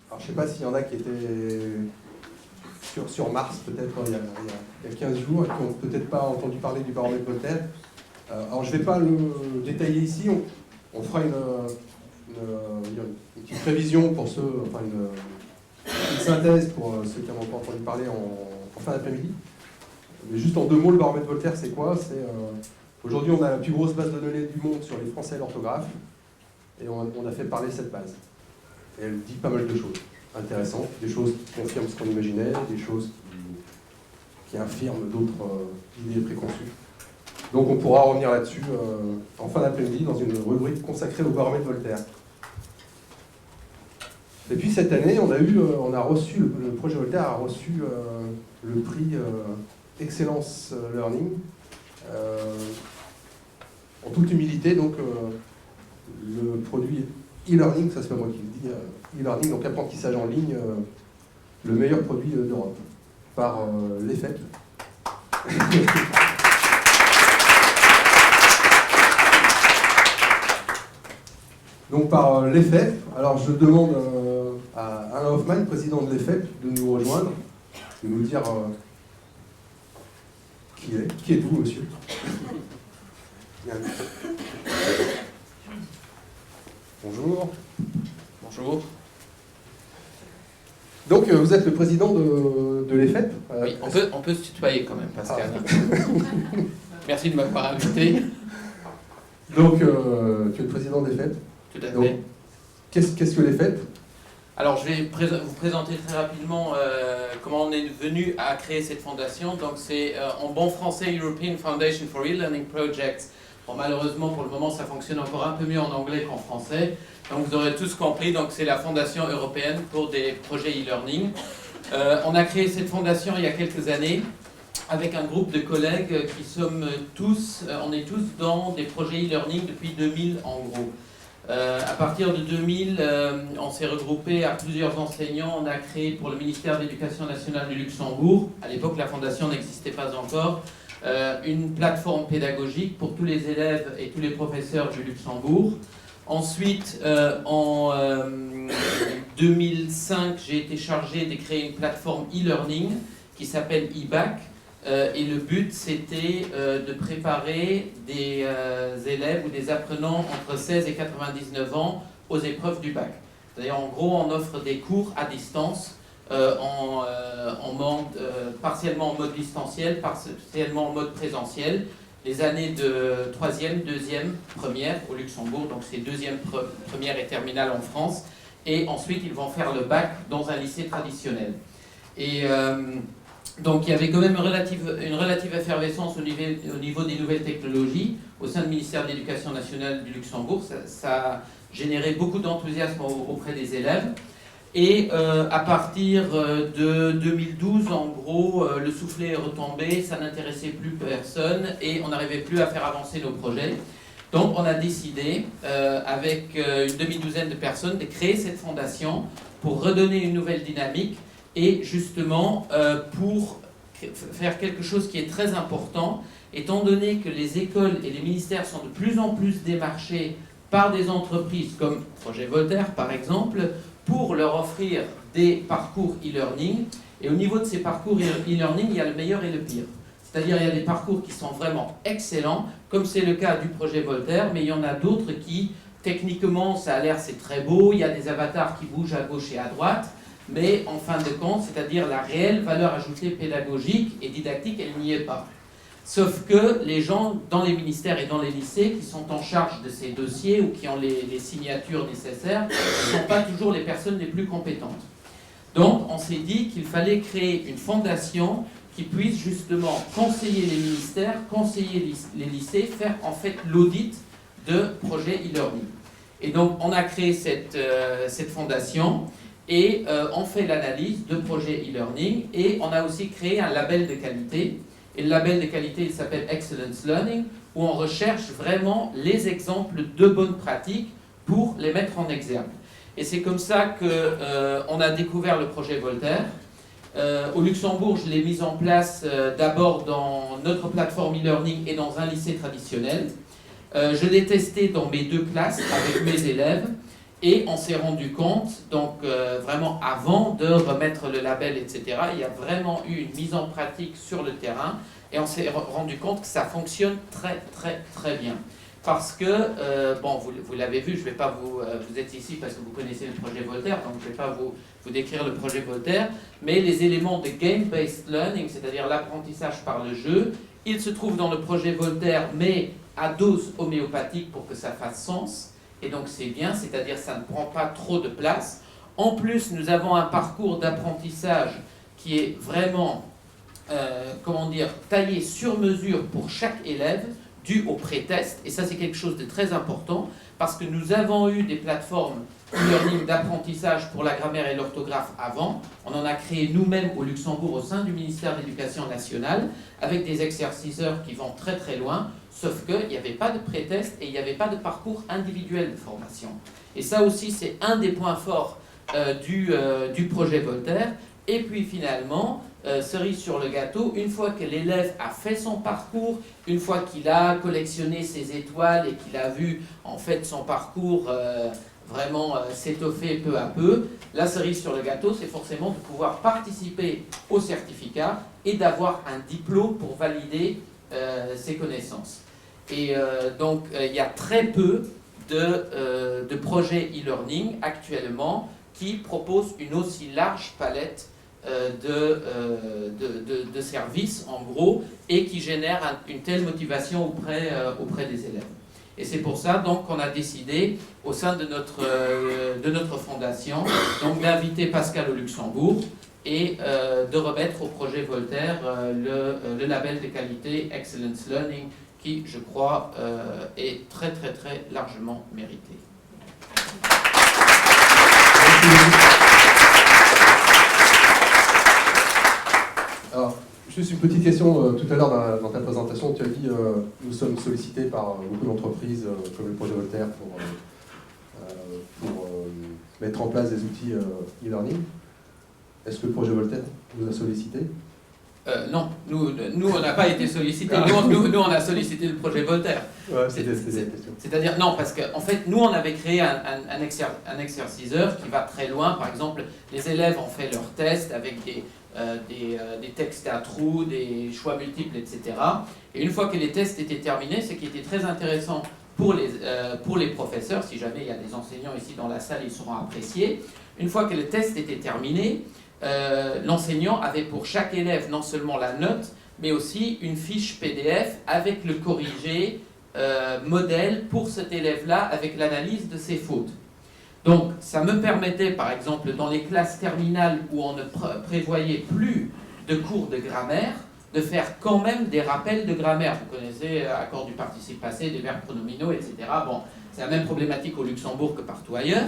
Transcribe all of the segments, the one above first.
Alors je ne sais pas s'il y en a qui étaient sur Mars, peut-être il y a 15 jours, et qui n'ont peut-être pas entendu parler du baromètre Voltaire. Alors je ne vais pas le détailler ici, on fera une petite prévision pour ceux, enfin une synthèse pour ceux qui n'en ont pas entendu parler en fin d'après-midi. Mais juste en 2 mots, le baromètre Voltaire, c'est quoi? Aujourd'hui, on a la plus grosse base de données du monde sur les Français et l'orthographe, et on a fait parler cette base. Et elle dit pas mal de choses intéressantes, des choses qui confirment ce qu'on imaginait, des choses qui infirment d'autres idées préconçues. Donc on pourra revenir là-dessus en fin d'après-midi dans une rubrique consacrée au baromètre Voltaire. Et puis cette année, le projet Voltaire a reçu le prix Excellence Learning. En toute humilité, donc le produit e-learning, ça c'est pas moi qui le dis, e-learning, donc apprentissage en ligne, le meilleur produit d'Europe, par l'EFEP. Donc par l'EFEP, alors je demande à Alain Hoffman, président de l'EFEP, de nous rejoindre, de nous dire qui êtes-vous, monsieur? Bonjour. Bonjour. Donc vous êtes le président de l'EFEP. Oui, on peut se tutoyer quand même, Pascal. Merci de m'avoir invité. Donc tu es le président de l'EFEP. Tout à fait. Qu'est-ce que l'EFEP? Alors je vais vous présenter très rapidement comment on est venu à créer cette fondation. Donc c'est en bon français European Foundation for E-Learning Projects. Bon, malheureusement pour le moment ça fonctionne encore un peu mieux en anglais qu'en français. Donc vous aurez tous compris, donc c'est la fondation européenne pour des projets e-learning. On a créé cette fondation il y a quelques années avec un groupe de collègues qui sommes tous, on est tous dans des projets e-learning depuis 2000 en gros. À partir de 2000, on s'est regroupé à plusieurs enseignants. On a créé pour le ministère de l'Éducation nationale du Luxembourg, à l'époque la fondation n'existait pas encore, une plateforme pédagogique pour tous les élèves et tous les professeurs du Luxembourg. Ensuite, en 2005, j'ai été chargé de créer une plateforme e-learning qui s'appelle e-bac. Et le but, c'était de préparer des élèves ou des apprenants entre 16 et 99 ans aux épreuves du bac. C'est-à-dire, en gros, on offre des cours à distance, partiellement en mode distanciel, partiellement en mode présentiel. Les années de 3e, 2e, première au Luxembourg, donc c'est 2e, première et terminale en France. Et ensuite, ils vont faire le bac dans un lycée traditionnel. Et donc il y avait quand même une relative effervescence au niveau des nouvelles technologies au sein du ministère de l'Éducation nationale du Luxembourg. Ça a généré beaucoup d'enthousiasme auprès des élèves. Et à partir de 2012, en gros, le soufflet est retombé, ça n'intéressait plus personne et on n'arrivait plus à faire avancer nos projets. Donc on a décidé, avec une demi-douzaine de personnes, de créer cette fondation pour redonner une nouvelle dynamique et justement pour faire quelque chose qui est très important, étant donné que les écoles et les ministères sont de plus en plus démarchés par des entreprises comme Projet Voltaire par exemple, pour leur offrir des parcours e-learning. Et au niveau de ces parcours e-learning, il y a le meilleur et le pire. C'est-à-dire il y a des parcours qui sont vraiment excellents, comme c'est le cas du Projet Voltaire, mais il y en a d'autres qui, techniquement, ça a l'air, c'est très beau, il y a des avatars qui bougent à gauche et à droite, mais en fin de compte, c'est-à-dire la réelle valeur ajoutée pédagogique et didactique, elle n'y est pas. Sauf que les gens dans les ministères et dans les lycées qui sont en charge de ces dossiers ou qui ont les signatures nécessaires ne sont pas toujours les personnes les plus compétentes. Donc on s'est dit qu'il fallait créer une fondation qui puisse justement conseiller les ministères, conseiller les lycées, faire en fait l'audit de projets e-learning. Et donc on a créé cette fondation et on fait l'analyse de projets e-learning et on a aussi créé un label de qualité. Et le label de qualité, il s'appelle Excellence Learning, où on recherche vraiment les exemples de bonnes pratiques pour les mettre en exergue. Et c'est comme ça qu'on a découvert le projet Voltaire. Au Luxembourg, je l'ai mis en place d'abord dans notre plateforme e-learning et dans un lycée traditionnel. Je l'ai testé dans mes 2 classes avec mes élèves. Et on s'est rendu compte, donc vraiment avant de remettre le label, etc., il y a vraiment eu une mise en pratique sur le terrain et on s'est rendu compte que ça fonctionne très très très bien. Parce que, bon, vous l'avez vu, je vais pas vous êtes ici parce que vous connaissez le projet Voltaire, donc je ne vais pas vous décrire le projet Voltaire, mais les éléments de game-based learning, c'est-à-dire l'apprentissage par le jeu, ils se trouvent dans le projet Voltaire, mais à dose homéopathique pour que ça fasse sens. Et donc c'est bien, c'est-à-dire ça ne prend pas trop de place. En plus, nous avons un parcours d'apprentissage qui est vraiment, comment dire, taillé sur mesure pour chaque élève, dû au pré-test. Et ça, c'est quelque chose de très important, parce que nous avons eu des plateformes e-learning d'apprentissage pour la grammaire et l'orthographe avant. On en a créé nous-mêmes au Luxembourg, au sein du ministère de l'Éducation nationale, avec des exerciceurs qui vont très très loin. Sauf qu'il n'y avait pas de pré-test et il n'y avait pas de parcours individuel de formation. Et ça aussi, c'est un des points forts du projet Voltaire. Et puis finalement, cerise sur le gâteau, une fois que l'élève a fait son parcours, une fois qu'il a collectionné ses étoiles et qu'il a vu en fait son parcours vraiment s'étoffer peu à peu, la cerise sur le gâteau, c'est forcément de pouvoir participer au certificat et d'avoir un diplôme pour valider ses connaissances. Et donc, il y a très peu de projets e-learning actuellement qui proposent une aussi large palette de services, en gros, et qui génèrent une telle motivation auprès des élèves. Et c'est pour ça donc qu'on a décidé, au sein de notre fondation, donc d'inviter Pascal au Luxembourg et de remettre au projet Voltaire le label de qualité Excellence Learning, qui, je crois, est très très très largement mérité. Alors, juste une petite question. Tout à l'heure dans ta présentation, tu as dit nous sommes sollicités par beaucoup d'entreprises comme le projet Voltaire pour mettre en place des outils e-learning. Est-ce que le projet Voltaire vous a sollicité? Non, nous on n'a pas été sollicités. Nous on a sollicité le projet Voltaire. Ouais, c'est-à-dire, non, parce qu'en fait, nous on avait créé un exerciceur qui va très loin. Par exemple, les élèves ont fait leurs tests avec des textes à trous, des choix multiples, etc. Et une fois que les tests étaient terminés, ce qui était très intéressant pour les professeurs, si jamais il y a des enseignants ici dans la salle, ils seront appréciés. Une fois que le test était terminé, l'enseignant avait pour chaque élève non seulement la note, mais aussi une fiche PDF avec le corrigé modèle pour cet élève-là, avec l'analyse de ses fautes. Donc, ça me permettait, par exemple, dans les classes terminales où on ne prévoyait plus de cours de grammaire, de faire quand même des rappels de grammaire. Vous connaissez accord du participe passé, des verbes pronominaux, etc. Bon, c'est la même problématique au Luxembourg que partout ailleurs.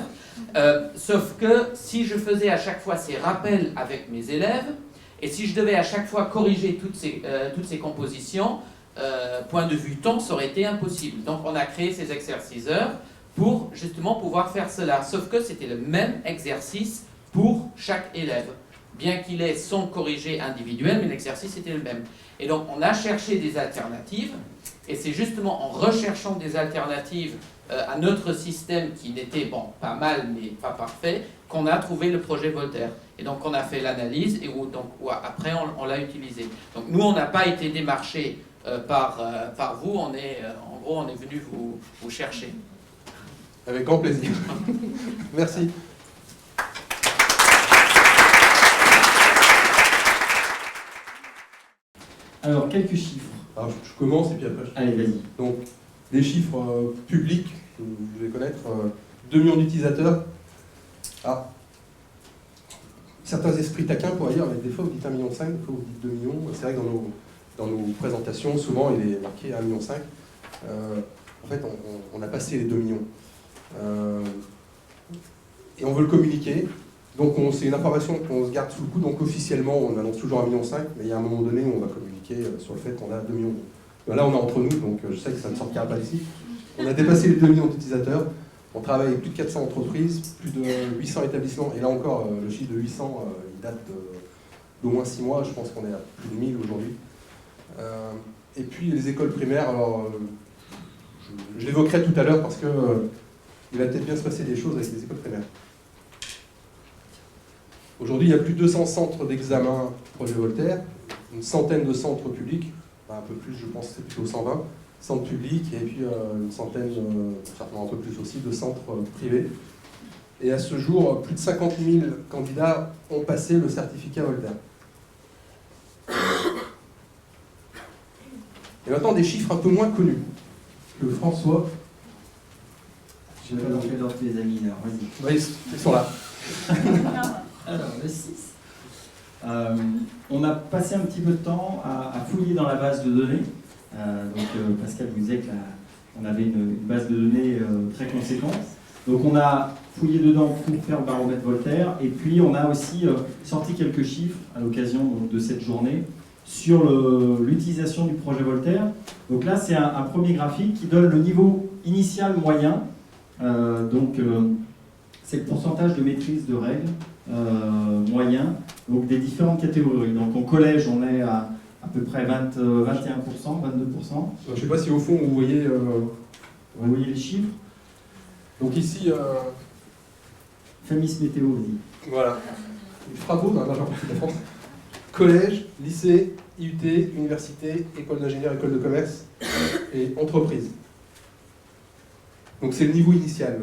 Sauf que si je faisais à chaque fois ces rappels avec mes élèves, et si je devais à chaque fois corriger toutes ces compositions, point de vue temps, ça aurait été impossible. Donc on a créé ces exerciceurs pour justement pouvoir faire cela. Sauf que c'était le même exercice pour chaque élève. Bien qu'il ait son corrigé individuel, mais l'exercice était le même. Et donc on a cherché des alternatives, et c'est justement en recherchant des alternatives à notre système qui n'était, bon, pas mal, mais pas parfait, qu'on a trouvé le projet Voltaire. Et donc on a fait l'analyse, et après on l'a utilisé. Donc nous, on n'a pas été démarchés par vous, en gros, on est venu vous chercher. Avec grand plaisir. Merci. Alors, quelques chiffres. Alors, je commence et puis après Allez, vas-y. Donc, des chiffres publics, que vous devez connaître, 2 millions d'utilisateurs. Ah, certains esprits taquins pourraient dire, mais des fois vous dites 1,5 million, des fois vous dites 2 millions. C'est vrai que dans nos présentations, souvent il est marqué 1,5 million. En fait, on a passé les 2 millions. Et on veut le communiquer. Donc c'est une information qu'on se garde sous le coude. Donc officiellement, on annonce toujours 1,5 million, mais il y a un moment donné où on va communiquer sur le fait qu'on a 2 millions. Là, on est entre nous, donc je sais que ça ne sortira pas d'ici. On a dépassé les 2 millions d'utilisateurs. On travaille avec plus de 400 entreprises, plus de 800 établissements. Et là encore, le chiffre de 800, il date d'au moins 6 mois. Je pense qu'on est à plus de 1000 aujourd'hui. Et puis les écoles primaires, alors je l'évoquerai tout à l'heure parce que il va peut-être bien se passer des choses avec les écoles primaires. Aujourd'hui, il y a plus de 200 centres d'examen projet Voltaire, une centaine de centres publics, un peu plus, je pense que c'est plutôt 120 centres publics, et puis une centaine, certainement un peu plus aussi, de centres privés. Et à ce jour, plus de 50 000 candidats ont passé le certificat Voltaire. Et maintenant, des chiffres un peu moins connus que François. Je vais pas dans quel ordre les amis, alors vas-y. Oui, ils sont là. Alors, le 6. On a passé un petit peu de temps à fouiller dans la base de données. Pascal vous disait qu'on avait une base de données très conséquente. Donc on a fouillé dedans pour faire le baromètre Voltaire, et puis on a aussi sorti quelques chiffres à l'occasion de cette journée sur l'utilisation du projet Voltaire. Donc là c'est un premier graphique qui donne le niveau initial moyen, c'est le pourcentage de maîtrise de règles moyen, donc des différentes catégories. Donc en collège on est à peu près 21%, 22%. Je ne sais pas si au fond vous voyez les chiffres. Donc ici, Famis Météo, vas-y. voilà, une Frago dans la majeure partie de la France. Collège, lycée, IUT, université, école d'ingénieur, école de commerce et entreprise. Donc c'est le niveau initial.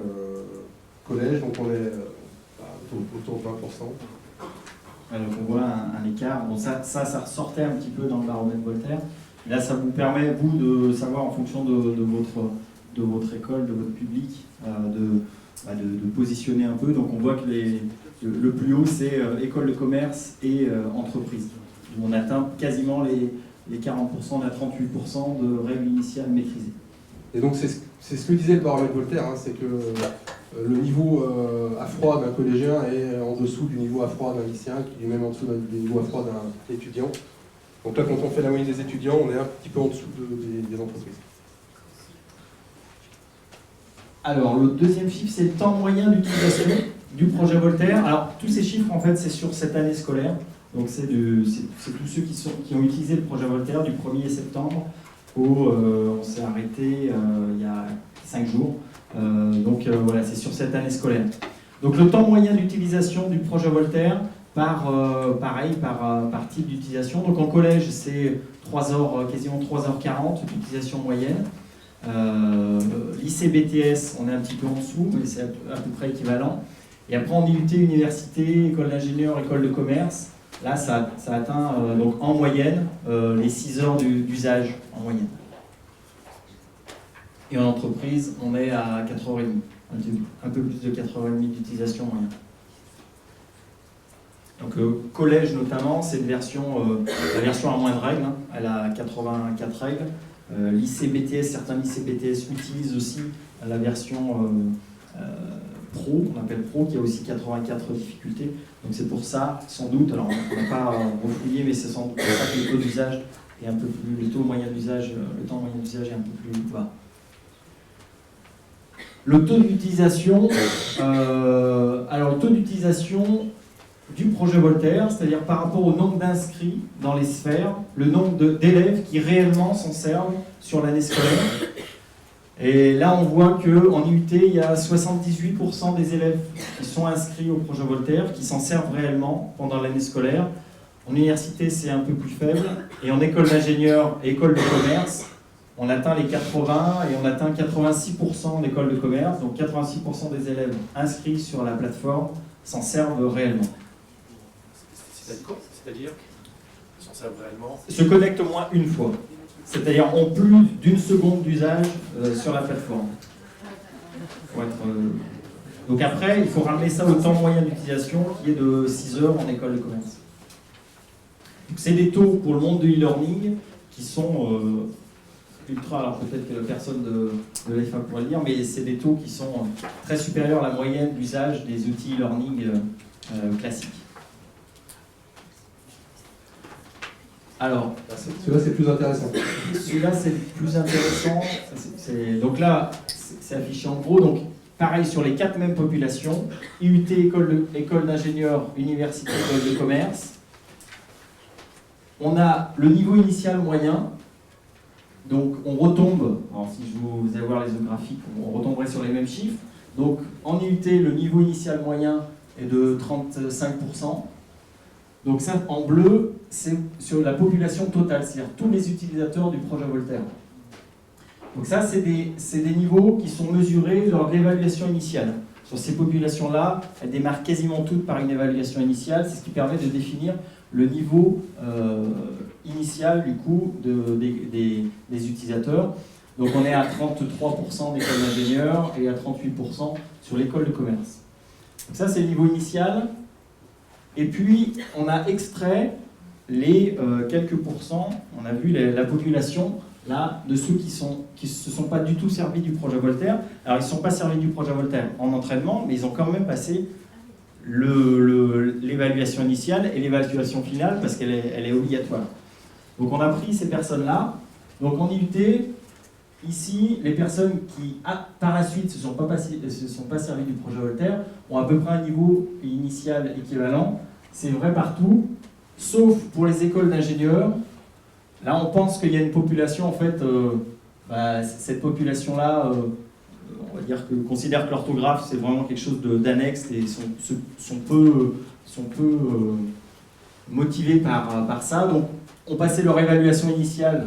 Collège, donc on est autour de 20%. Donc on voit un écart. Bon, ça ressortait un petit peu dans le baromètre Voltaire. Et là, ça vous permet, vous, de savoir en fonction de votre école, de votre public, de positionner un peu. Donc on voit que le plus haut, c'est école de commerce et entreprise. On atteint quasiment les 40%, on a 38% de règles initiales maîtrisées. Et donc c'est ce que disait le baromètre Voltaire, hein, c'est que le niveau à froid d'un collégien est en dessous du niveau à froid d'un lycéen, qui est lui-même en dessous du niveau à froid d'un étudiant. Donc là, quand on fait la moyenne des étudiants, on est un petit peu en dessous des entreprises. Alors, le deuxième chiffre, c'est le temps moyen d'utilisation du projet Voltaire. Alors, tous ces chiffres, en fait, c'est sur cette année scolaire. Donc, c'est tous ceux qui ont utilisé le projet Voltaire du 1er septembre on s'est arrêté il y a 5 jours. Voilà, c'est sur cette année scolaire. Donc, le temps moyen d'utilisation du projet Voltaire, par type d'utilisation. Donc, en collège, c'est quasiment 3h40 d'utilisation moyenne. Lycée BTS, on est un petit peu en dessous, mais c'est à peu près équivalent. Et après en IUT, université, école d'ingénieur, école de commerce, là ça atteint donc en moyenne les 6 heures d'usage en moyenne. Et en entreprise, on est à 4h30, un peu plus de 4h30 d'utilisation moyenne. Donc collège notamment, c'est la version à moins de règles, hein. Elle a 84 règles. Lycée BTS, certains lycées BTS utilisent aussi la version Pro, on appelle Pro, qui a aussi 84 difficultés. Donc c'est pour ça, sans doute, alors on n'a pas refouillé, mais c'est sans doute pour ça que le taux d'usage est un peu plus, le temps moyen d'usage est un peu plus bas. Le taux d'utilisation, le taux d'utilisation du projet Voltaire, c'est-à-dire par rapport au nombre d'inscrits dans les sphères, le nombre d'élèves qui réellement s'en servent sur l'année scolaire. Et là, on voit qu'en IUT, il y a 78% des élèves qui sont inscrits au projet Voltaire, qui s'en servent réellement pendant l'année scolaire. En université, c'est un peu plus faible. Et en école d'ingénieur et école de commerce, on atteint les 80 et on atteint 86% d'école de commerce. Donc 86% des élèves inscrits sur la plateforme s'en servent réellement. C'est-à-dire, ils s'en servent réellement. Se connectent au moins une fois. C'est-à-dire en plus d'une seconde d'usage sur la plateforme. Donc après, il faut ramener ça au temps moyen d'utilisation qui est de 6 heures en école de commerce. C'est des taux pour le monde de e-learning qui sont ultra, alors peut-être que personne de l'EFA pourrait le dire, mais c'est des taux qui sont très supérieurs à la moyenne d'usage des outils e-learning classiques. Alors, celui-là c'est plus intéressant. Celui-là c'est plus intéressant. Donc là, c'est affiché en gros. Donc pareil sur les 4 mêmes populations, IUT, école d'ingénieur, université, école de commerce. On a le niveau initial moyen. Donc on retombe, alors si vous allez voir les autres graphiques, on retomberait sur les mêmes chiffres. Donc en IUT, le niveau initial moyen est de 35%. Donc ça, en bleu, c'est sur la population totale, c'est-à-dire tous les utilisateurs du projet Voltaire. Donc ça, c'est des niveaux qui sont mesurés lors de l'évaluation initiale. Sur ces populations-là, elles démarrent quasiment toutes par une évaluation initiale, c'est ce qui permet de définir le niveau initial du coup des utilisateurs. Donc on est à 33% d'école d'ingénieurs et à 38% sur l'école de commerce. Donc ça, c'est le niveau initial. Et puis, on a extrait les quelques pourcents, on a vu la population là, de ceux qui ne se sont pas du tout servis du projet Voltaire. Alors, ils ne sont pas servis du projet Voltaire en entraînement, mais ils ont quand même passé l'évaluation initiale et l'évaluation finale parce qu'elle est obligatoire. Donc, on a pris ces personnes-là. Donc, en IUT, ici, les personnes qui, par la suite, ne se sont pas servies du projet Voltaire ont à peu près un niveau initial équivalent. C'est vrai partout, sauf pour les écoles d'ingénieurs. Là, on pense qu'il y a une population, en fait, cette population-là, on va dire considère que l'orthographe, c'est vraiment quelque chose d'annexe et sont peu motivés par ça. Donc, ont passé leur évaluation initiale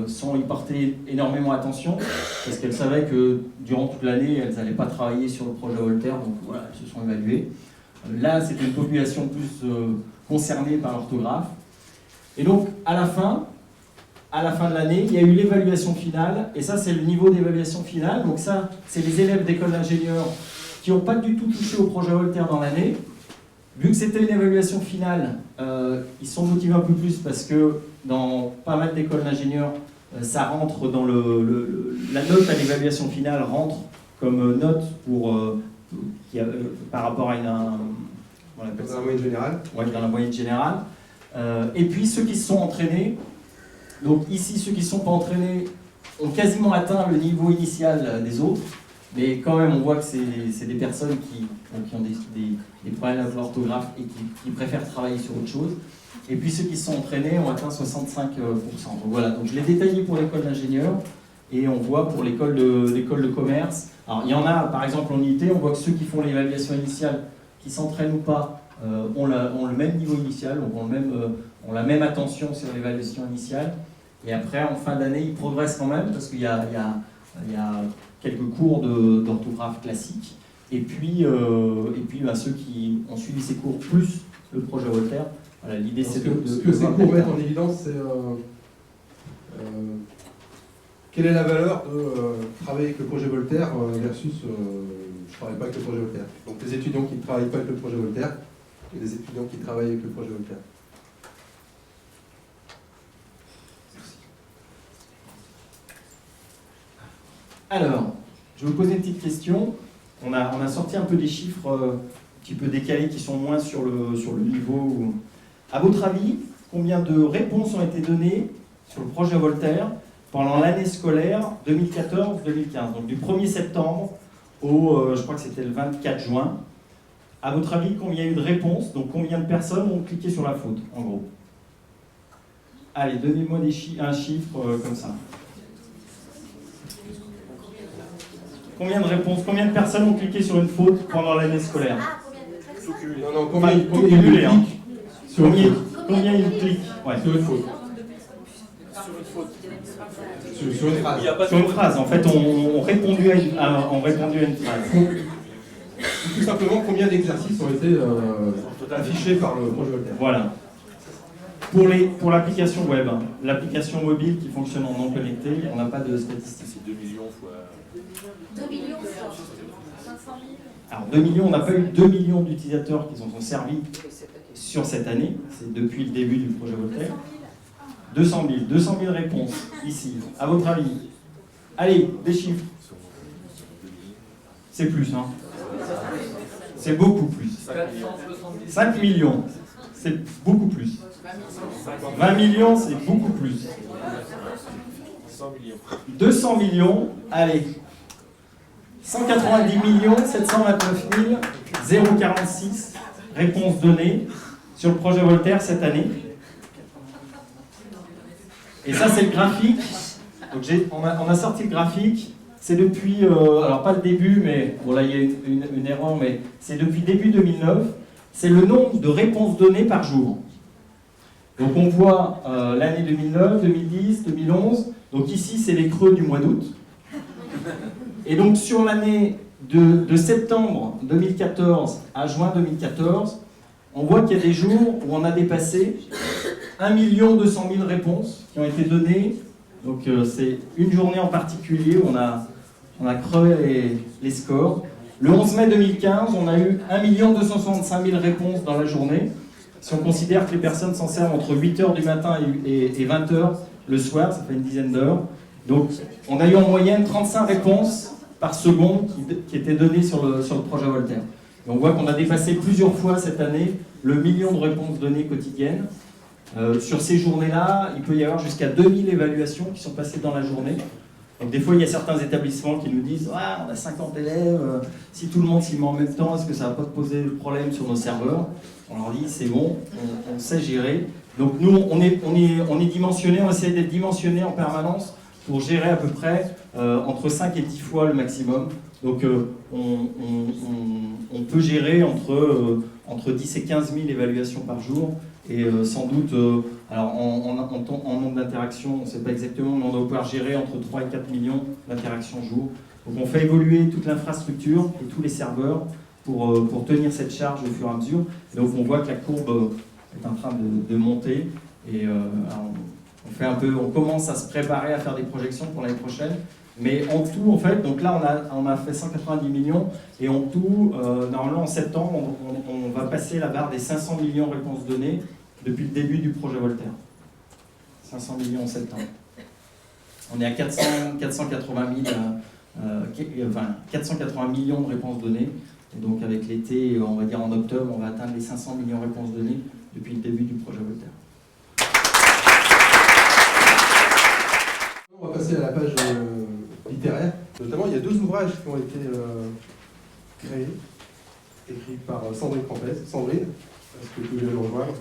sans y porter énormément attention, parce qu'elles savaient que durant toute l'année, elles n'allaient pas travailler sur le projet Voltaire, donc voilà, elles se sont évaluées. Là, c'était une population plus concernée par l'orthographe. Et donc, à la fin de l'année, il y a eu l'évaluation finale, et ça, c'est le niveau d'évaluation finale. Donc ça, c'est les élèves d'école d'ingénieurs qui n'ont pas du tout touché au projet Voltaire dans l'année. Vu que c'était une évaluation finale, ils sont motivés un peu plus parce que dans pas mal d'écoles d'ingénieurs, ça rentre dans la note à l'évaluation finale rentre comme note par rapport à dans la moyenne générale. Ouais, dans la moyenne générale. Et puis ceux qui se sont entraînés, donc ici ceux qui ne sont pas entraînés ont quasiment atteint le niveau initial des autres, mais quand même on voit que c'est des personnes qui ont des problèmes d'orthographe et qui préfèrent travailler sur autre chose. Et puis ceux qui se sont entraînés ont atteint 65%. Donc voilà, donc je l'ai détaillé pour l'école d'ingénieur et on voit pour l'école de commerce. Alors il y en a par exemple en IUT, on voit que ceux qui font l'évaluation initiale, qui s'entraînent ou pas, ont le même niveau initial, ont la même attention sur l'évaluation initiale. Et après, en fin d'année, ils progressent quand même parce qu'il y a quelques cours d'orthographe classique. Et puis ceux qui ont suivi ces cours plus le projet Voltaire, voilà, l'idée c'est ce que ces cours mettent en évidence, c'est quelle est la valeur de travailler avec le projet Voltaire versus je ne travaille pas avec le projet Voltaire. Donc les étudiants qui ne travaillent pas avec le projet Voltaire et les étudiants qui travaillent avec le projet Voltaire. Alors, je vais vous poser une petite question. On a sorti un peu des chiffres un petit peu décalés qui sont moins sur le niveau. À votre avis, combien de réponses ont été données sur le projet Voltaire pendant l'année scolaire 2014-2015, donc du 1er septembre au, je crois que c'était le 24 juin. À votre avis, combien il y a eu de réponses? Donc combien de personnes ont cliqué sur la faute, en gros? Allez, donnez-moi un chiffre comme ça. Combien de réponses? Combien de personnes ont cliqué sur une faute pendant l'année scolaire? Non, combien ils cliquent sur une faute? Sur une phrase. Sur une phrase, en fait, on répondu à une phrase. Tout simplement, combien d'exercices ont été affichés par le projet Voltaire? Voilà. Pour l'application web, l'application mobile qui fonctionne en non connecté, on n'a pas de statistiques. C'est 2 millions fois... 2 millions fois 500 000. Alors 2 millions, on n'a pas eu 2 millions d'utilisateurs qui s'en sont servis sur cette année, c'est depuis le début du projet Voltaire. 200 000 réponses, ici. À votre avis? Allez, des chiffres. C'est plus, hein? C'est beaucoup plus. 5 millions, c'est beaucoup plus. 20 millions, c'est beaucoup plus. 200 millions, allez. 190 729 046 réponses données sur le projet Voltaire cette année. Et ça, c'est le graphique. Donc on a sorti le graphique. c'est depuis, alors pas le début, mais bon là il y a une erreur, mais c'est depuis début 2009, c'est le nombre de réponses données par jour. Donc on voit l'année 2009, 2010, 2011, donc ici c'est les creux du mois d'août. Et donc sur l'année de septembre 2014 à juin 2014, on voit qu'il y a des jours où on a dépassé 1 200 000 réponses qui ont été données. Donc c'est une journée en particulier où on a crevé les scores. Le 11 mai 2015, on a eu 1 265 000 réponses dans la journée. Si on considère que les personnes s'en servent entre 8h du matin et 20h le soir, ça fait une dizaine d'heures. Donc on a eu en moyenne 35 réponses par seconde qui étaient données sur le projet Voltaire. Et on voit qu'on a dépassé plusieurs fois cette année le million de réponses données quotidiennes. Sur ces journées-là, il peut y avoir jusqu'à 2000 évaluations qui sont passées dans la journée. Donc des fois, il y a certains établissements qui nous disent ah, on a 50 élèves, si tout le monde s'y met en même temps, est-ce que ça ne va pas poser de problème sur nos serveurs? On leur dit c'est bon, on sait gérer. Donc nous, on est dimensionné, on essaie d'être dimensionné en permanence pour gérer à peu près entre 5 et 10 fois le maximum. Donc on peut gérer entre 10 et 15 000 évaluations par jour. Et sans doute, alors en nombre d'interactions, on ne sait pas exactement, mais on doit pouvoir gérer entre 3 et 4 millions d'interactions jour. Donc on fait évoluer toute l'infrastructure et tous les serveurs pour tenir cette charge au fur et à mesure. Et donc on voit que la courbe est en train de monter. Et on commence à se préparer à faire des projections pour l'année prochaine. Mais en tout, en fait, donc là on a fait 190 millions et en tout, normalement en septembre, on va passer la barre des 500 millions de réponses données depuis le début du projet Voltaire. 500 millions en septembre. On est à 480 millions de réponses données. Et donc avec l'été, on va dire en octobre, on va atteindre les 500 millions de réponses données depuis le début du projet Voltaire. On va passer à la page littéraire. Notamment, il y a 2 ouvrages qui ont été créés, écrits par Sandrine Campès. Sandrine, est-ce que tu veux nous rejoindre?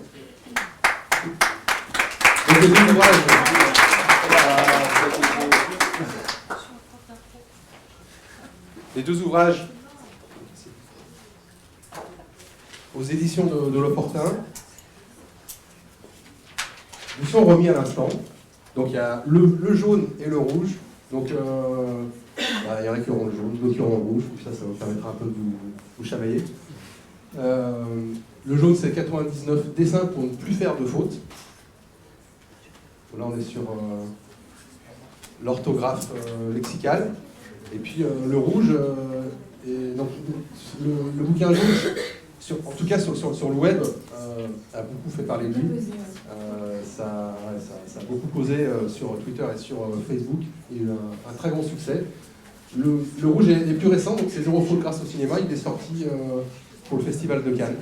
Donc, les 2 ouvrages. Les 2 ouvrages aux éditions de l'Opportun nous sont remis à l'instant. Donc il y a le jaune et le rouge. Donc il y en a qui auront le jaune, d'autres qui auront le rouge. Ça vous permettra un peu de vous chamailler. Le jaune, c'est 99 dessins pour ne plus faire de fautes. Là, on est sur l'orthographe lexicale. Et puis le rouge, donc, le bouquin jaune, en tout cas sur le web, a beaucoup fait parler de lui. Ça a beaucoup causé sur Twitter et sur Facebook. Il y a eu un très grand succès. Le rouge est plus récent, donc c'est Zéro faute grâce au cinéma. Il est sorti pour le Festival de Cannes.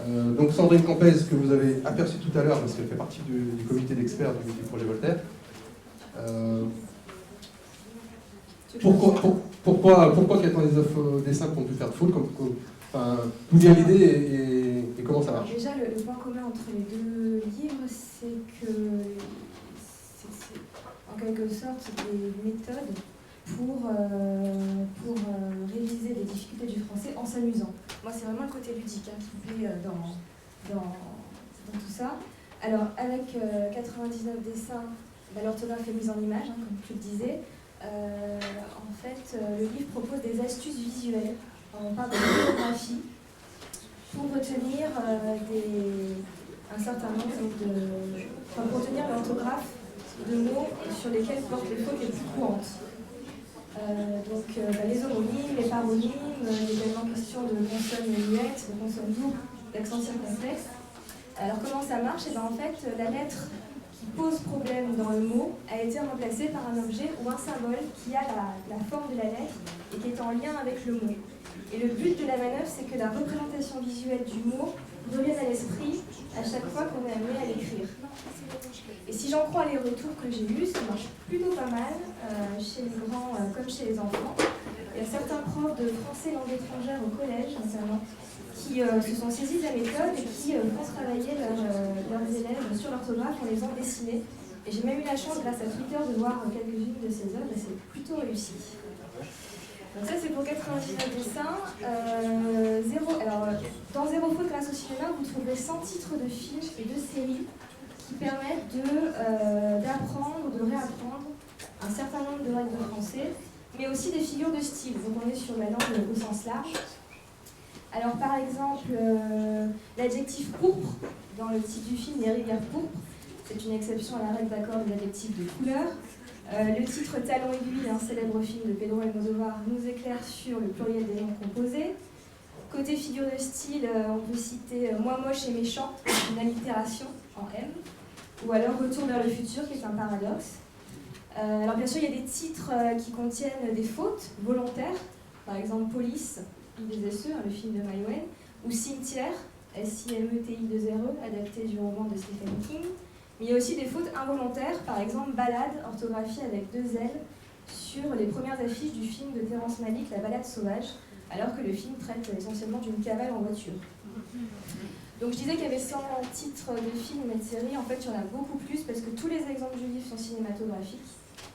Donc Sandrine Campès, que vous avez aperçu tout à l'heure, parce qu'elle fait partie du comité d'experts du projet Voltaire. Pourquoi 99 dessins pour ne plus faire de faute? D'où vient l'idée et comment ça marche? Alors déjà, le point commun entre les 2 livres, c'est que c'est en quelque sorte des méthodes pour réviser les difficultés du français en s'amusant. Moi, c'est vraiment le côté ludique qui me plaît dans tout ça. Alors, avec 99 dessins, l'orthographe est mise en image, comme tu le disais. En fait, le livre propose des astuces visuelles. On parle de photographie pour retenir un certain nombre pour retenir l'orthographe de mots sur lesquels portent les fautes les plus courantes. Les homonymes, les paronymes, il est également question de consonnes muettes, de consonnes doubles, d'accents circonflexes. Alors comment ça marche? En fait, la lettre qui pose problème dans le mot a été remplacée par un objet ou un symbole qui a la forme de la lettre et qui est en lien avec le mot. Et le but de la manœuvre, c'est que la représentation visuelle du mot revienne à l'esprit à chaque fois qu'on est amené à l'écrire. Et si j'en crois les retours que j'ai eus, ça marche plutôt pas mal, chez les grands comme chez les enfants. Il y a certains profs de français langue étrangère au collège, notamment, qui se sont saisis de la méthode et qui font travailler leurs élèves sur l'orthographe en les faisant dessiner. Et j'ai même eu la chance, grâce à Twitter, de voir quelques-unes de ces œuvres et c'est plutôt réussi. Donc ça c'est pour 99 dessins. Dans Zéro faute grâce au cinéma, vous trouverez 100 titres de films et de séries qui permettent d'apprendre ou de réapprendre un certain nombre de règles de français, mais aussi des figures de style. Donc on est sur la langue au sens large. Alors par exemple, l'adjectif pourpre, dans le titre du film Les rivières pourpres, c'est une exception à la règle d'accord de l'adjectif de couleur. Le titre Talon aiguille, un célèbre film de Pedro Almodóvar, nous éclaire sur le pluriel des noms composés. Côté figure de style, on peut citer Moi moche et méchant, une allitération en M, ou alors Retour vers le futur, qui est un paradoxe. Alors bien sûr, il y a des titres qui contiennent des fautes volontaires, par exemple Police, IDSE, le film de Maïwen, ou Cimetière, SIMETI2RE, adapté du roman de Stephen King. Mais il y a aussi des fautes involontaires, par exemple Balade, orthographiée avec 2 L, sur les premières affiches du film de Terrence Malick, La Balade sauvage, alors que le film traite essentiellement d'une cavale en voiture. Donc je disais qu'il y avait 100 titres de films et de séries, en fait il y en a beaucoup plus, parce que tous les exemples du livre sont cinématographiques,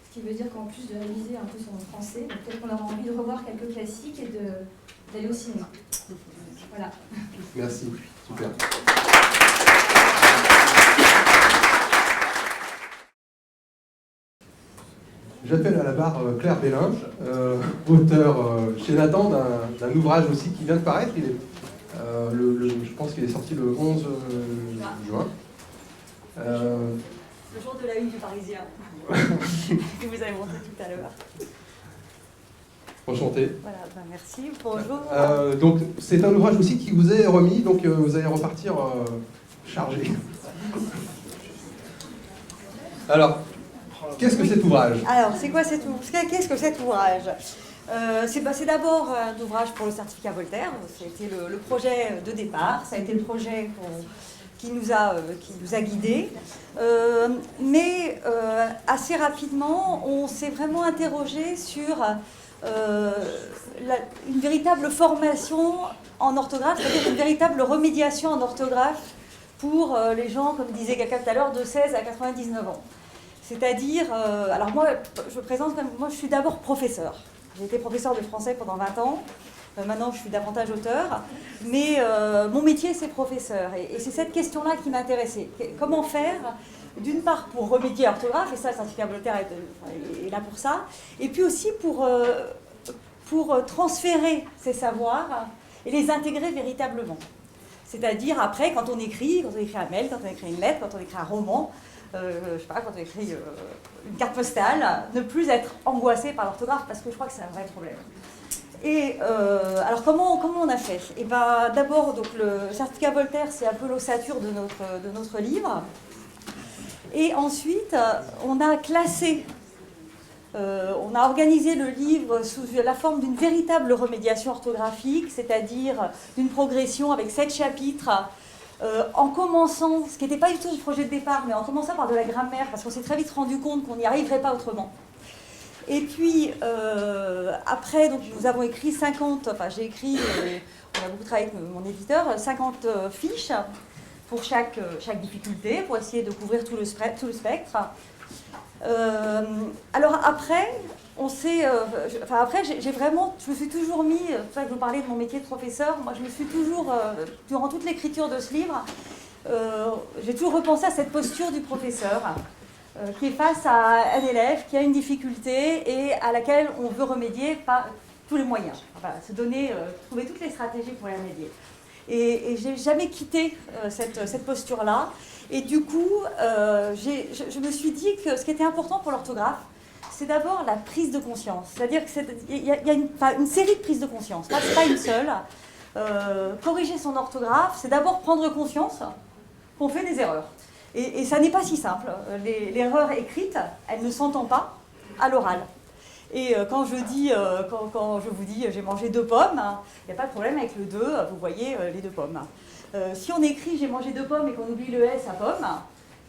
ce qui veut dire qu'en plus de réviser un peu sur le français, peut-être qu'on aura envie de revoir quelques classiques et d'aller au cinéma. Voilà. Merci, super. J'appelle à la barre Claire Bellinge, auteur chez Nathan d'un ouvrage aussi qui vient de paraître. Je pense qu'il est sorti le 11 juin. Le jour de la une du Parisien, que vous avez montré tout à l'heure. Enchanté. Voilà, ben merci, bonjour. Donc c'est un ouvrage aussi qui vous est remis, donc vous allez repartir chargé. Alors, qu'est-ce que cet ouvrage? Alors, qu'est-ce que cet ouvrage? C'est d'abord un ouvrage pour le certificat Voltaire. C'était le projet de départ. Ça a été le projet qui nous a guidés. Mais assez rapidement, on s'est vraiment interrogé sur une véritable formation en orthographe, c'est-à-dire une véritable remédiation en orthographe pour les gens, comme disait quelqu'un tout à l'heure, de 16 à 99 ans. C'est-à-dire, alors moi, moi je suis d'abord professeur. J'ai été professeur de français pendant 20 ans. Maintenant, je suis davantage auteur. Mais mon métier, c'est professeur. Et c'est cette question-là qui m'intéressait. Comment faire, d'une part, pour remédier à l'orthographe, et ça, le certificat Voltaire est là pour ça, et puis aussi pour transférer ces savoirs et les intégrer véritablement. C'est-à-dire, après, quand on écrit un mail, quand on écrit une lettre, quand on écrit un roman, je sais pas, quand on écrit une carte postale, ne plus être angoissé par l'orthographe, parce que je crois que c'est un vrai problème. Et alors comment on a fait? Et ben d'abord, donc le certificat Voltaire, c'est un peu l'ossature de notre livre. Et ensuite, on a classé, on a organisé le livre sous la forme d'une véritable remédiation orthographique, c'est-à-dire d'une progression avec 7 chapitres. En commençant, ce qui n'était pas du tout le projet de départ, mais en commençant par de la grammaire, parce qu'on s'est très vite rendu compte qu'on n'y arriverait pas autrement. Et puis, après, donc, nous avons écrit 50, enfin j'ai écrit, on a beaucoup travaillé avec mon éditeur, 50 fiches pour chaque difficulté, pour essayer de couvrir tout le spectre. Alors après, je me suis toujours mis, c'est pour ça que je vous parlais de mon métier de professeur, moi je me suis toujours, durant toute l'écriture de ce livre, j'ai toujours repensé à cette posture du professeur, qui est face à un élève qui a une difficulté et à laquelle on veut remédier par tous les moyens, enfin, trouver toutes les stratégies pour y remédier. Et je n'ai jamais quitté cette posture-là. Et du coup, je me suis dit que ce qui était important pour l'orthographe, c'est d'abord la prise de conscience. C'est-à-dire qu'il y a une série de prises de conscience, pas une seule. Corriger son orthographe, c'est d'abord prendre conscience qu'on fait des erreurs. Et ça n'est pas si simple. L'erreur écrite, elle ne s'entend pas à l'oral. Et quand je vous dis j'ai mangé 2 pommes, il n'y a pas de problème avec le 2, vous voyez les 2 pommes. Si on écrit j'ai mangé 2 pommes et qu'on oublie le S à pomme,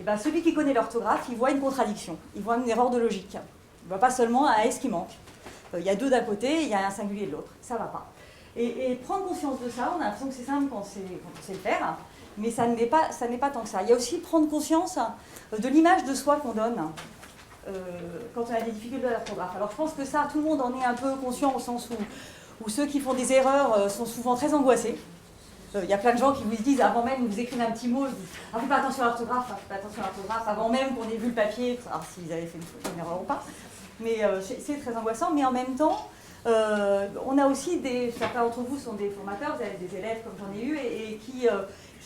et ben celui qui connaît l'orthographe, il voit une contradiction, il voit une erreur de logique. Il ne voit pas seulement un S qui manque. Il y a 2 d'un côté, il y a un singulier de l'autre. Ça ne va pas. Et prendre conscience de ça, on a l'impression que c'est simple quand on sait le faire, mais ça n'est pas tant que ça. Il y a aussi prendre conscience de l'image de soi qu'on donne quand on a des difficultés d'orthographe. Alors je pense que ça, tout le monde en est un peu conscient au sens où ceux qui font des erreurs sont souvent très angoissés. Il y a plein de gens qui vous disent, avant même que vous écrivez un petit mot, ils disent « Ah, fais pas attention à l'orthographe, fais pas attention à l'orthographe », avant même qu'on ait vu le papier, alors s'ils avaient fait une erreur ou pas. Mais c'est très angoissant, mais en même temps, on a aussi certains d'entre vous sont des formateurs, vous avez des élèves comme j'en ai eu, et qui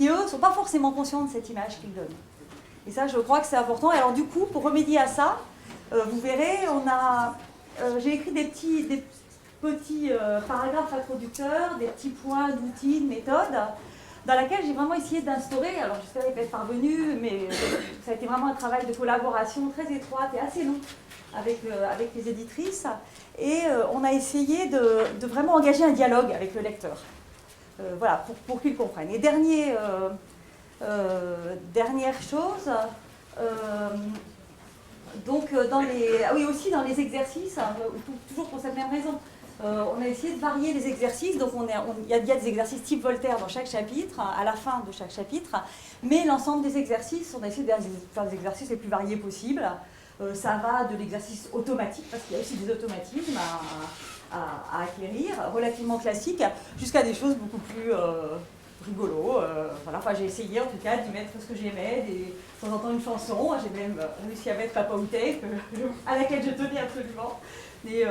eux, ne sont pas forcément conscients de cette image qu'ils donnent. Et ça, je crois que c'est important. Et alors du coup, pour remédier à ça, vous verrez, j'ai écrit des petits paragraphes introducteurs, des petits points d'outils, de méthodes, dans laquelle j'ai vraiment essayé d'instaurer, alors j'espère y être parvenue, mais ça a été vraiment un travail de collaboration très étroite et assez long avec les éditrices, et on a essayé de vraiment engager un dialogue avec le lecteur, voilà, pour qu'il comprenne. Et dernière chose, donc aussi dans les exercices, toujours pour cette même raison, on a essayé de varier les exercices, donc il y a des exercices type Voltaire dans chaque chapitre, à la fin de chaque chapitre, mais l'ensemble des exercices, on a essayé de faire des exercices les plus variés possibles. Ça va de l'exercice automatique, parce qu'il y a aussi des automatismes à acquérir, relativement classiques, jusqu'à des choses beaucoup plus rigolos. Voilà. Enfin, j'ai essayé en tout cas d'y mettre ce que j'aimais, de temps en temps une chanson, j'ai même réussi à mettre Papa Outé, à laquelle je tenais absolument. Mais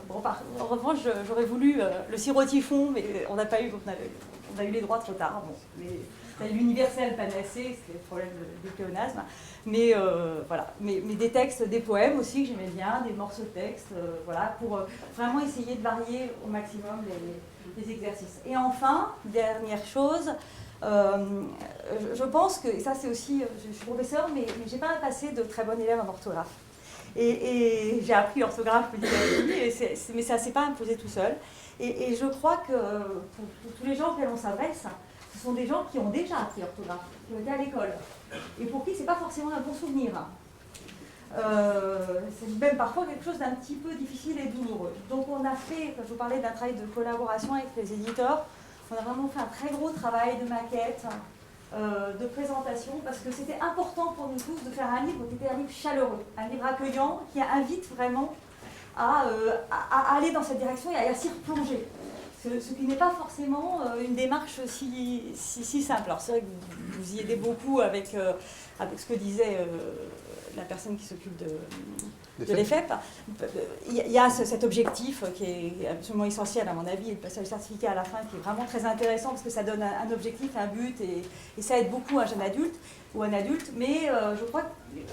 en revanche, j'aurais voulu le sirotifon, mais on n'a pas eu, on a eu les droits trop tard. Bon, mais l'universel panacée, c'est le problème du pléonasme. Mais voilà, mais des textes, des poèmes aussi que j'aimais bien, des morceaux de texte, voilà, pour vraiment essayer de varier au maximum les exercices. Et enfin, dernière chose, je pense que, et ça c'est aussi, je suis professeure, mais j'ai pas un passé de très bon élève en orthographe. Et j'ai appris l'orthographe petit à petit, mais ça ne s'est pas imposé tout seul. Et je crois que pour tous les gens auxquels on s'adresse, ce sont des gens qui ont déjà appris l'orthographe, qui ont été à l'école, et pour qui ce n'est pas forcément un bon souvenir. C'est même parfois quelque chose d'un petit peu difficile et douloureux. Donc on a fait, quand je vous parlais d'un travail de collaboration avec les éditeurs, on a vraiment fait un très gros travail de maquette, de présentation, parce que c'était important pour nous tous de faire un livre qui était un livre chaleureux, un livre accueillant, qui invite vraiment à aller dans cette direction et à s'y replonger. Ce qui n'est pas forcément une démarche si simple. Alors c'est vrai que vous y aidez beaucoup avec ce que disait la personne qui s'occupe de l'EFEP. Il y a cet objectif qui est absolument essentiel à mon avis, le passage certificat à la fin qui est vraiment très intéressant parce que ça donne un objectif, un but et ça aide beaucoup un jeune adulte ou un adulte. Mais je crois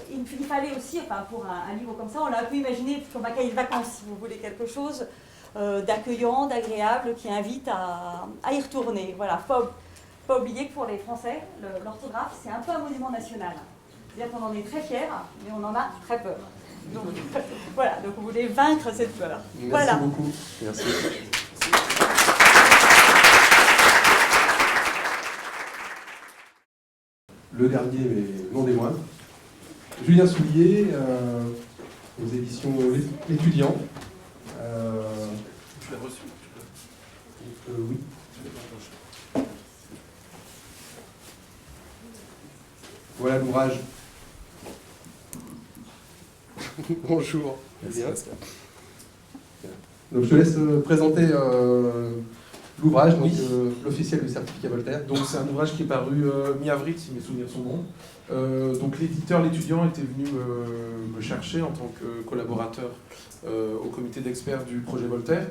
qu'il fallait aussi, enfin, pour un livre comme ça, on l'a un peu imaginé comme un cahier de vacances, si vous voulez, quelque chose d'accueillant, d'agréable, qui invite à y retourner. Voilà, pas oublier que pour les Français, l'orthographe, c'est un peu un monument national. C'est-à-dire qu'on en est très fiers, mais on en a très peur. Donc voilà, donc on voulait vaincre cette peur. Merci beaucoup. Merci. Le dernier, mais non des moindres, Julien Soulier, aux éditions L'Étudiant. Tu l'as reçu? Oui. Voilà l'ouvrage. Bonjour. Bien. Donc je te laisse présenter l'ouvrage, donc l'officiel du certificat Voltaire. Donc c'est un ouvrage qui est paru mi-avril, si mes souvenirs sont bons. Donc l'étudiant était venu me chercher en tant que collaborateur au comité d'experts du projet Voltaire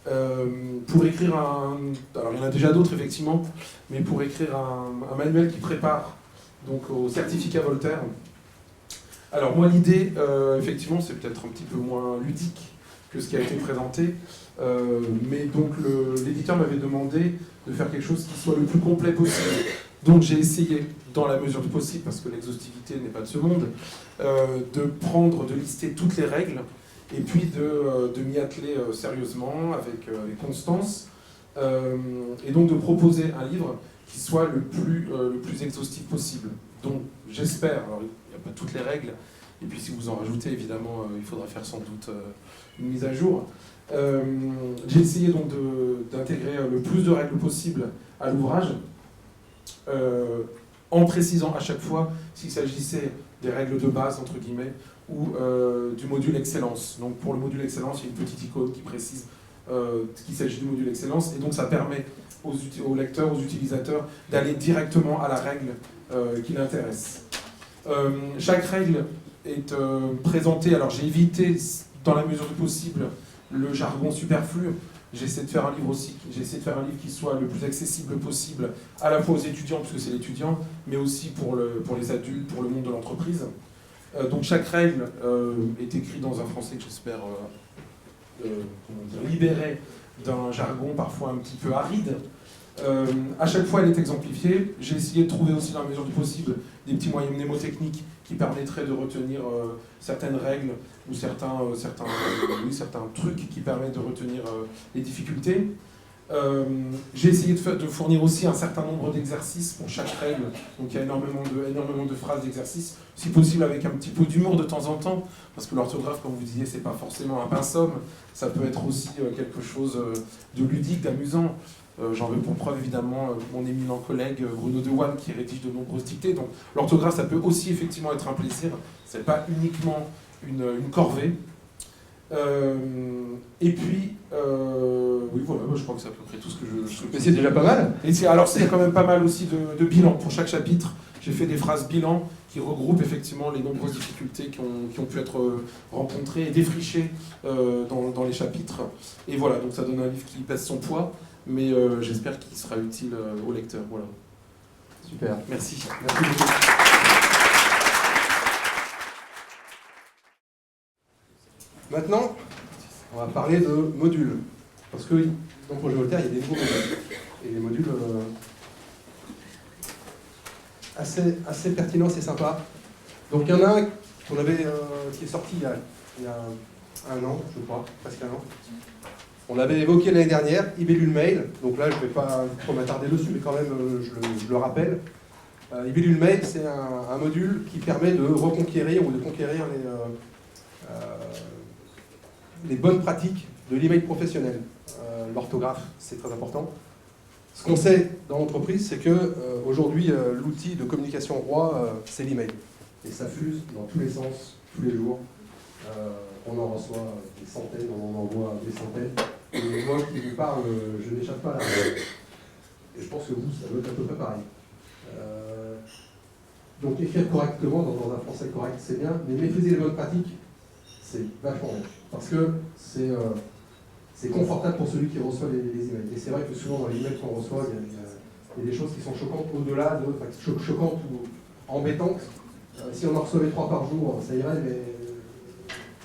pour écrire alors il y en a déjà d'autres effectivement, mais pour écrire un manuel qui prépare donc au certificat Voltaire. Alors moi l'idée, effectivement, c'est peut-être un petit peu moins ludique que ce qui a été présenté, mais donc l'éditeur m'avait demandé de faire quelque chose qui soit le plus complet possible. Donc j'ai essayé, dans la mesure du possible, parce que l'exhaustivité n'est pas de ce monde, de lister toutes les règles, et puis de m'y atteler sérieusement, avec constance, et donc de proposer un livre qui soit le plus exhaustif possible. Donc j'espère, alors il n'y a pas toutes les règles, et puis si vous en rajoutez, évidemment, il faudra faire sans doute une mise à jour. J'ai essayé donc d'intégrer le plus de règles possible à l'ouvrage, en précisant à chaque fois s'il s'agissait des règles de base, entre guillemets, ou du module Excellence. Donc pour le module Excellence, il y a une petite icône qui précise qu'il s'agit du module Excellence, et donc ça permet aux lecteurs, aux utilisateurs, d'aller directement à la règle qui l'intéresse. Chaque règle est présentée, alors j'ai évité, dans la mesure du possible, le jargon superflu. J'essaie de faire un livre aussi, qui soit le plus accessible possible, à la fois aux étudiants, puisque c'est l'étudiant, mais aussi pour les adultes, pour le monde de l'entreprise. Donc chaque règle est écrite dans un français que j'espère libéré d'un jargon parfois un petit peu aride. À chaque fois, elle est exemplifiée. J'ai essayé de trouver aussi, dans la mesure du possible, des petits moyens mnémotechniques qui permettraient de retenir certaines règles ou certains trucs qui permettent de retenir les difficultés. J'ai essayé de fournir aussi un certain nombre d'exercices pour chaque règle. Donc il y a énormément de phrases d'exercices, si possible avec un petit peu d'humour de temps en temps, parce que l'orthographe, comme vous disiez, c'est pas forcément un pinceau, ça peut être aussi quelque chose de ludique, d'amusant. J'en veux pour preuve évidemment mon éminent collègue Bruno Dewan qui rédige de nombreuses dictées. Donc l'orthographe, ça peut aussi effectivement être un plaisir, c'est pas uniquement une corvée. Et puis, oui voilà, je crois que c'est à peu près tout ce que je Mais c'est déjà pas mal. Et alors il y a quand même pas mal aussi de bilans pour chaque chapitre. J'ai fait des phrases bilan qui regroupent effectivement les nombreuses difficultés qui ont pu être rencontrées et défrichées dans les chapitres. Et voilà, donc ça donne un livre qui pèse son poids, mais j'espère qu'il sera utile au lecteur. Voilà. Super. Merci. Merci beaucoup. Maintenant, on va parler de modules. Parce que dans le projet Voltaire, il y a des nouveaux modules. Et les modules assez pertinents, c'est sympa. Donc il y en a un qui est sorti il y a un an, je crois, presque un an. On l'avait évoqué l'année dernière, Ibellule Mail. Donc là, je ne vais pas trop m'attarder dessus, mais quand même, je le rappelle. Ibellule Mail, c'est un module qui permet de reconquérir ou de conquérir les bonnes pratiques de l'email professionnel. L'orthographe, c'est très important. Ce qu'on sait dans l'entreprise, c'est qu'aujourd'hui, l'outil de communication roi, c'est l'email. Et ça fuse dans tous les sens, tous les jours. On en reçoit des centaines, on en envoie des centaines. Et moi qui vous parle, je n'échappe pas à la règle. Et je pense que vous, ça doit être à peu près pareil. Donc écrire correctement dans un français correct, c'est bien, mais maîtriser les bonnes pratiques, c'est vachement bien. Parce que c'est confortable pour celui qui reçoit les emails. Et c'est vrai que souvent dans les emails qu'on reçoit, il y a des choses qui sont choquantes au-delà choquantes ou embêtantes. Si on en recevait 3 par jour, ça irait, mais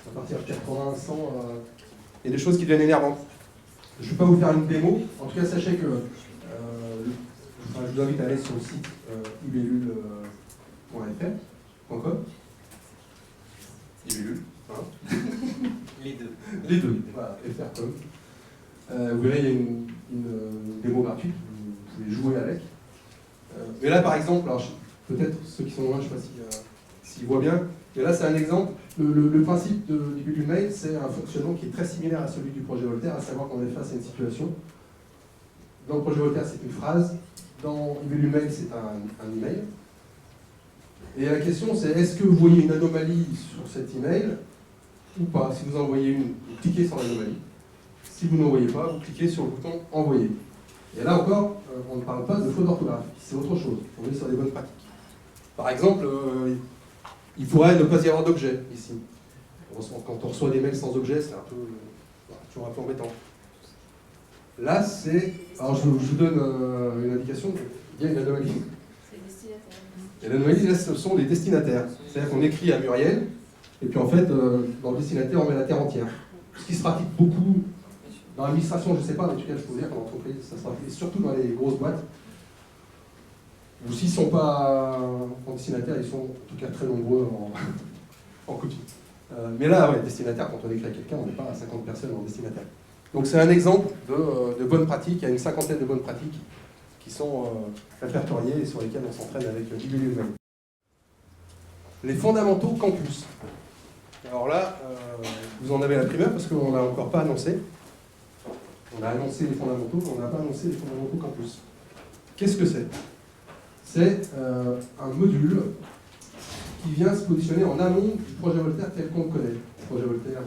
à partir de 80, 100, il y a des choses qui deviennent énervantes. Je ne vais pas vous faire une démo. En tout cas, sachez que je vous invite à aller sur le site ibellule.fr.com. Ibellule. Hein. Les deux. Voilà, fr.com. Vous verrez, il y a une démo gratuite. Vous pouvez jouer avec. Mais là, par exemple, peut-être ceux qui sont loin, je ne sais pas s'ils voient bien. Et là, c'est un exemple. Le principe du Ibellule Mail, c'est un fonctionnement qui est très similaire à celui du projet Voltaire, à savoir qu'on est face à une situation. Dans le projet Voltaire, c'est une phrase. Dans Ibellule Mail, c'est un email. Et la question, c'est est-ce que vous voyez une anomalie sur cet email ou pas? Si vous en voyez une, vous cliquez sur l'anomalie. Si vous n'en voyez pas, vous cliquez sur le bouton Envoyer. Et là encore, on ne parle pas de faute d'orthographe, c'est autre chose. On est sur des bonnes pratiques. Par exemple, il pourrait ne pas y avoir d'objet ici. Quand on reçoit des mails sans objet, c'est toujours un peu embêtant. Là, c'est... Alors, je vous donne une indication. Il y a une anomalie. C'est destinataire. Et l'anomalie, là, ce sont les destinataires. C'est-à-dire qu'on écrit à Muriel, et puis en fait, dans le destinataire, on met la terre entière. Ce qui se pratique beaucoup dans l'administration, je ne sais pas, mais en tout cas, je peux vous dire qu'en entreprise, ça se pratique surtout dans les grosses boîtes. Ou s'ils ne sont pas en destinataire, ils sont en tout cas très nombreux en copie. Mais là, ouais, destinataire, quand on écrit à quelqu'un, on n'est pas à 50 personnes en destinataire. Donc c'est un exemple de bonnes pratiques. Il y a une cinquantaine de bonnes pratiques qui sont répertoriées et sur lesquelles on s'entraîne avec Ibellule Mail. Les fondamentaux campus. Alors là, vous en avez la primeur parce qu'on n'a encore pas annoncé. On a annoncé les fondamentaux, mais on n'a pas annoncé les fondamentaux campus. Qu'est-ce que c'est? C'est un module qui vient se positionner en amont du projet Voltaire tel qu'on le connaît, le projet Voltaire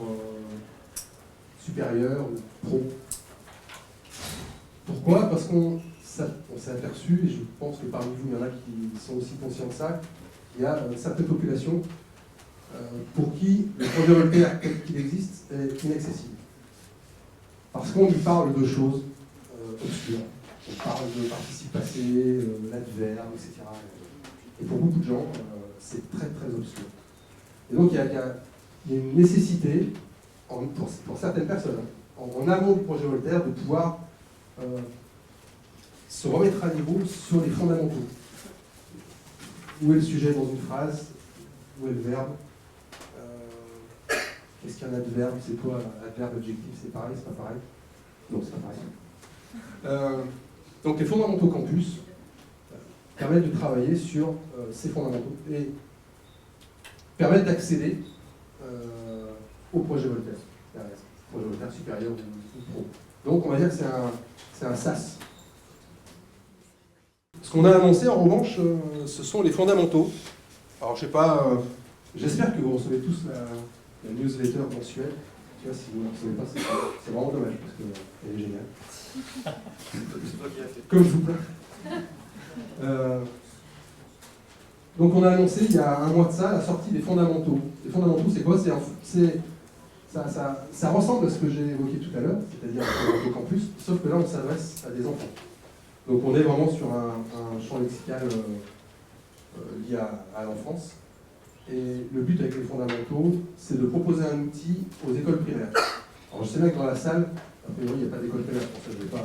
supérieur ou pro. Pourquoi? Parce qu'on s'est aperçu, et je pense que parmi vous, il y en a qui sont aussi conscients de ça, qu'il y a certaines populations pour qui le projet Voltaire tel qu'il existe est inaccessible. Parce qu'on lui parle de choses obscures. On parle de participe passé, l'adverbe, etc. Et pour beaucoup de gens, c'est très très obscur. Et donc il y a une nécessité, pour certaines personnes, en amont du projet Voltaire, de pouvoir se remettre à niveau sur les fondamentaux. Où est le sujet dans une phrase? Où est le verbe? Qu'est-ce qu'un adverbe? C'est quoi adverbe, adjectif? C'est pareil? C'est pas pareil? Non, c'est pas pareil. Donc les fondamentaux campus permettent de travailler sur ces fondamentaux et permettent d'accéder au projet Voltaire, projet Voltaire supérieur ou pro. Donc on va dire que c'est un SAS. Ce qu'on a annoncé en revanche, ce sont les fondamentaux. Alors je sais pas, j'espère que vous recevez tous la newsletter mensuelle. Tu vois, si vous ne la recevez pas, c'est vraiment dommage parce qu'elle est géniale. Comme je vous plains. Donc on a annoncé il y a un mois de ça la sortie des fondamentaux. Les fondamentaux, c'est quoi? Ça ressemble à ce que j'ai évoqué tout à l'heure, c'est-à-dire le campus, sauf que là on s'adresse à des enfants. Donc on est vraiment sur un champ lexical lié à l'enfance. Et le but avec les fondamentaux, c'est de proposer un outil aux écoles primaires. Alors je sais bien que dans la salle, a priori il n'y a pas d'école primaire, pour ça je ne vais pas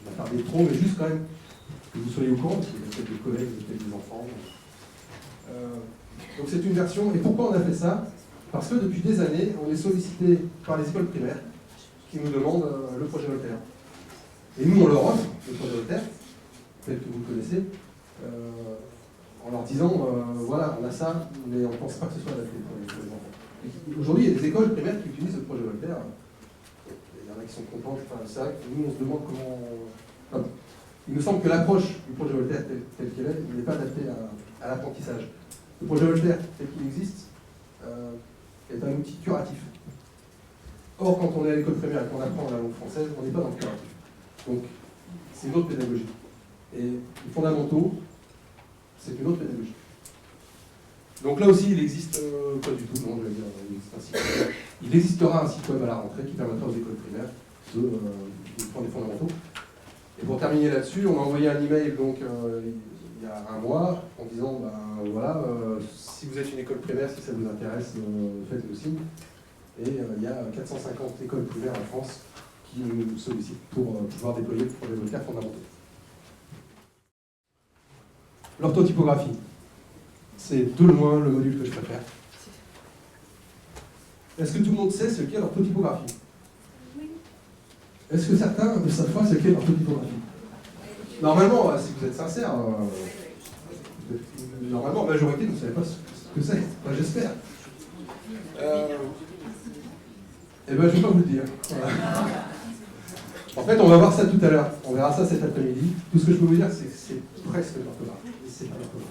m'attarder trop, mais juste quand même que vous soyez au courant, parce qu'il y a peut-être des collègues, peut-être des enfants. Donc c'est une version, et pourquoi on a fait ça? Parce que depuis des années, on est sollicité par les écoles primaires qui nous demandent le projet Voltaire. Et nous, on leur offre le projet Voltaire, tel que vous le connaissez, en leur disant, voilà, on a ça, mais on ne pense pas que ce soit adapté pour les enfants. Aujourd'hui, il y a des écoles primaires qui utilisent le projet Voltaire. Il y en a qui sont contents, enfin, c'est vrai que nous, on se demande comment... Enfin, il nous semble que l'approche du projet Voltaire telle qu'elle est, n'est pas adaptée à l'apprentissage. Le projet Voltaire tel qu'il existe est un outil curatif. Or, quand on est à l'école primaire et qu'on apprend la langue française, on n'est pas dans le curatif. Donc, c'est une autre pédagogie. Et les fondamentaux, c'est une autre pédagogie. Donc là aussi, il existe, pas du tout, non, je vais dire, il existera un site web à la rentrée qui permettra aux écoles primaires de prendre des fondamentaux. Et pour terminer là-dessus, on a envoyé un email donc, il y a un mois en disant, ben, voilà, si vous êtes une école primaire, si ça vous intéresse, faites-le signe. Et il y a 450 écoles primaires en France qui nous sollicitent pour pouvoir déployer le projet Voltaire fondamentaux. L'orthotypographie, c'est de loin le module que je préfère. Est-ce que tout le monde sait ce qu'est l'orthotypographie? Oui. Est-ce que certains ne savent pas ce qu'est l'orthotypographie? Normalement, si vous êtes sincère, normalement, la majorité ne savait pas ce que c'est. Enfin, j'espère. Eh bien, je ne vais pas vous le dire. Voilà. En fait, on va voir ça tout à l'heure. On verra ça cet après-midi. Tout ce que je peux vous dire, c'est que c'est presque l'orthographe. C'est pas l'orthographe.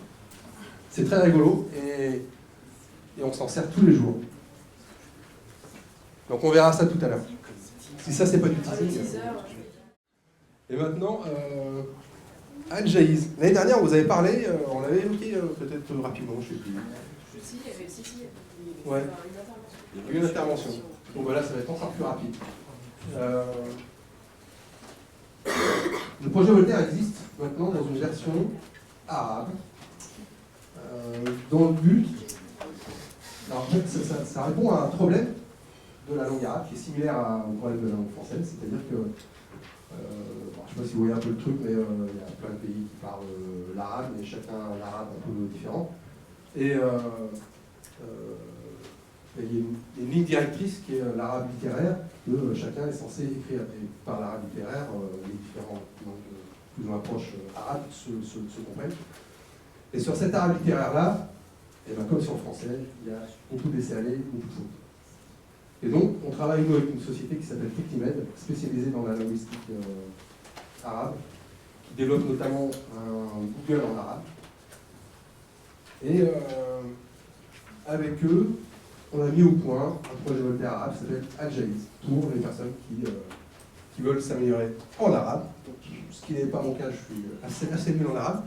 C'est très rigolo et on s'en sert tous les jours. Donc on verra ça tout à l'heure. Si ça, c'est pas du teasing. Et maintenant, Anne Jaïz. L'année dernière, vous avez parlé, on l'avait évoqué peut-être rapidement, je ne sais plus. Ouais. Il y a eu une intervention. Donc voilà, ça va être encore plus rapide. Le projet Voltaire existe maintenant dans une version arabe, dont le but, alors en fait, ça répond à un problème de la langue arabe qui est similaire au problème de la langue française, c'est-à-dire que, je ne sais pas si vous voyez un peu le truc, mais il y a plein de pays qui parlent l'arabe, mais chacun a un arabe un peu différent. Et il y a une ligne directrice qui est l'arabe littéraire, que chacun est censé écrire. Et par l'arabe littéraire, les différentes langues plus ou moins proches arabes se comprennent. Et sur cet arabe littéraire-là, et ben comme sur le français, il y a beaucoup d'essais-aller, beaucoup de fautes. Et donc, on travaille nous avec une société qui s'appelle Fictimed, spécialisée dans la linguistique arabe, qui développe notamment un Google en arabe. Et avec eux, on a mis au point un projet Voltaire arabe qui s'appelle Al-Jaïz, pour les personnes qui veulent s'améliorer en arabe. Donc, ce qui n'est pas mon cas, je suis assez nul en arabe.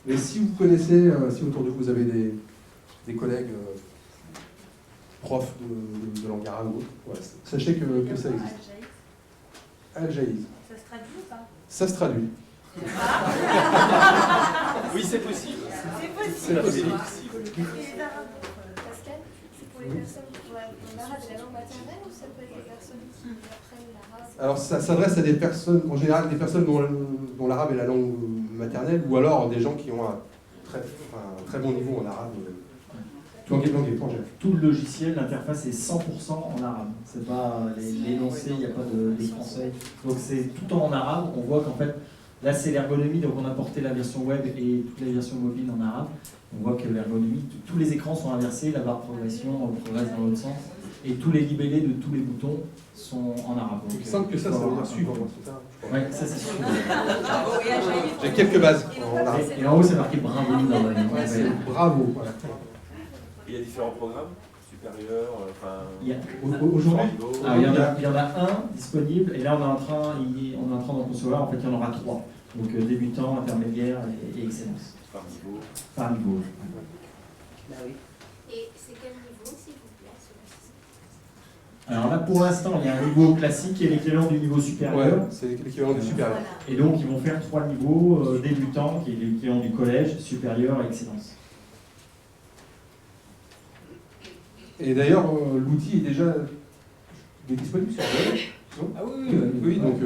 Mais si vous connaissez, si autour de vous, vous avez des collègues profs de langue arabe ou autre, voilà, sachez que ça existe. Al-Jaïz. Ça se traduit ou pas? Ça se traduit. Oui, c'est possible. C'est possible. Et les arabes, Pascal, c'est pour les personnes qui ont l'arabe et la langue maternelle ou ça peut être des personnes qui apprennent l'arabe? Alors ça s'adresse à des personnes, en général des personnes dont l'arabe est la langue maternelle, ou alors des gens qui ont un très bon niveau en arabe, langue étrangère. Tout le logiciel, l'interface est 100% en arabe. C'est pas l'énoncé, il n'y a pas des français. Donc c'est tout en arabe. On voit qu'en fait, là c'est l'ergonomie, donc on a porté la version web et toutes les versions mobiles en arabe. On voit que l'ergonomie, tous les écrans sont inversés, la barre progression progresse dans l'autre sens, et tous les libellés de tous les boutons sont en arabe. Il semble que ça veut dire suivre, c'est ça? Oui, ça c'est sûr. J'ai quelques bases en arabe. Et en haut c'est marqué bravo dans le Ouais, c'est bravo. Voilà. Il y a différents programmes supérieurs, Aujourd'hui, il y en a un disponible, et là on est en train d'en concevoir, en fait il y en aura 3. Donc débutant, intermédiaire et excellence. par niveau. Par niveau. Et c'est quel niveau, s'il vous plaît, celui-ci? Alors là pour l'instant il y a un niveau classique qui est l'équivalent du niveau supérieur. ouais, c'est l'équivalent du supérieur. Et donc ils vont faire 3 niveaux, débutant qui est l'équivalent du collège, supérieur et excellence. Et d'ailleurs, l'outil est déjà disponible sur Android. Non? Ah Oui, donc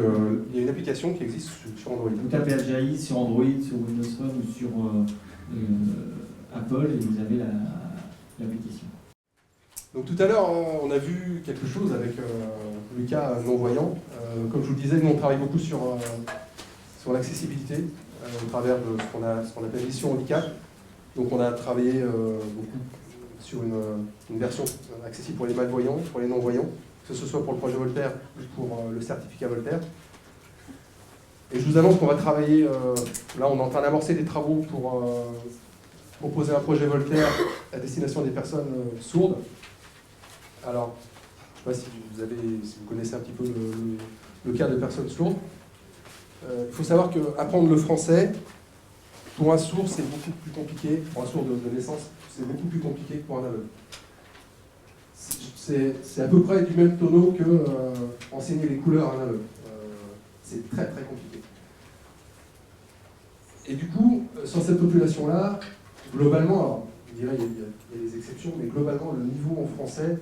il y a une application qui existe sur Android. Vous tapez Al-Jaïz sur Android, sur Windows Phone ou sur Apple et vous avez l'application. Donc tout à l'heure, on a vu quelque chose avec Lucas non-voyant. Comme je vous le disais, nous on travaille beaucoup sur l'accessibilité au travers de ce qu'on appelle mission handicap. Donc on a travaillé beaucoup sur une version accessible pour les malvoyants, pour les non-voyants, que ce soit pour le projet Voltaire ou pour le certificat Voltaire. Et je vous annonce qu'on va travailler, là on est en train d'amorcer des travaux pour proposer un projet Voltaire à destination des personnes sourdes. Alors, je ne sais pas si vous connaissez un petit peu le cas de personnes sourdes. Il faut savoir qu'apprendre le français, pour un sourd, c'est beaucoup plus compliqué, pour un sourd de naissance, c'est beaucoup plus compliqué que pour un aveugle. C'est à peu près du même tonneau que enseigner les couleurs à un aveugle. C'est très très compliqué. Et du coup, sur cette population-là, globalement, alors, je dirais il y a des exceptions, mais globalement, le niveau en français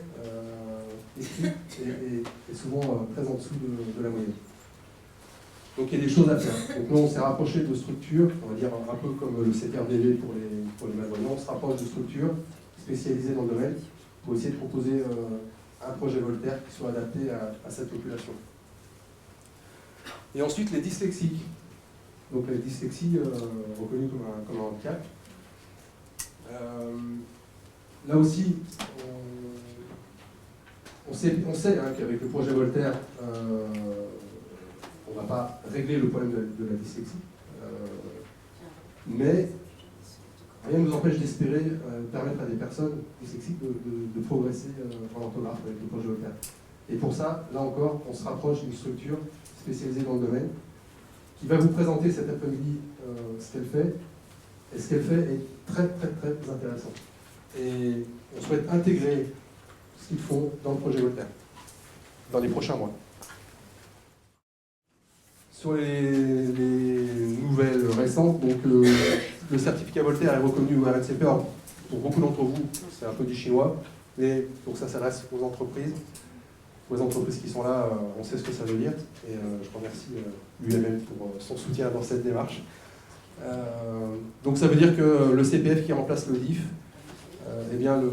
écrit est souvent très en dessous de la moyenne. Donc il y a des choses à faire. Donc nous on s'est rapproché de structures, on va dire un peu comme le CPRDV pour les malvoyants, on se rapproche de structures spécialisées dans le domaine pour essayer de proposer un projet Voltaire qui soit adapté à cette population. Et ensuite les dyslexiques. Donc les dyslexies reconnues comme un handicap. Là aussi, on sait hein, qu'avec le projet Voltaire, on ne va pas régler le problème de la dyslexie, mais rien ne nous empêche d'espérer permettre à des personnes dyslexiques de progresser en orthographe avec le projet Voltaire. Et pour ça, là encore, on se rapproche d'une structure spécialisée dans le domaine qui va vous présenter cet après-midi ce qu'elle fait. Et ce qu'elle fait est très très très intéressant. Et on souhaite intégrer ce qu'ils font dans le projet Voltaire dans les prochains mois. Sur les nouvelles récentes, donc le certificat Voltaire est reconnu au RNCP. Alors, pour beaucoup d'entre vous, c'est un peu du chinois, mais donc ça s'adresse aux entreprises. Pour les entreprises qui sont là, on sait ce que ça veut dire. Et je remercie l'UML pour son soutien dans cette démarche. Donc ça veut dire que le CPF qui remplace le DIF, eh bien le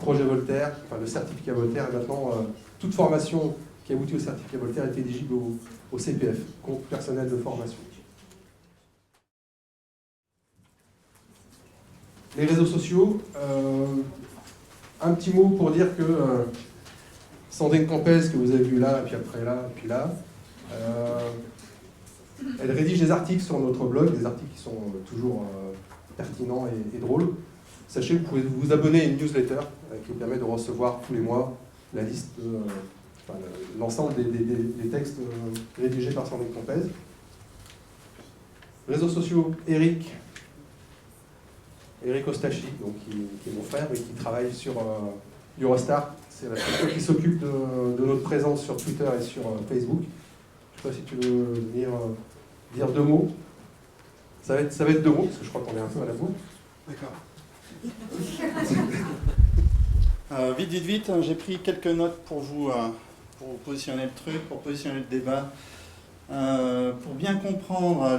projet Voltaire, enfin le certificat Voltaire, est maintenant toute formation qui aboutit au certificat Voltaire est éligible au CPF, compte personnel de formation. Les réseaux sociaux, un petit mot pour dire que Sandrine Campès, que vous avez vu là, puis après là, puis là, elle rédige des articles sur notre blog, des articles qui sont toujours pertinents et drôles. sachez que vous pouvez vous abonner à une newsletter qui vous permet de recevoir tous les mois la liste de l'ensemble des textes rédigés par Sandrine Compez. Réseaux sociaux, Eric Ostachi, donc, qui est mon frère et qui travaille sur Eurostar. C'est la structure qui s'occupe de notre présence sur Twitter et sur Facebook. Je ne sais pas si tu veux venir dire deux mots. Ça va être deux mots, parce que je crois qu'on est un peu à la bourre. D'accord. Vite, j'ai pris quelques notes pour vous positionner le truc, pour positionner le débat. Pour bien comprendre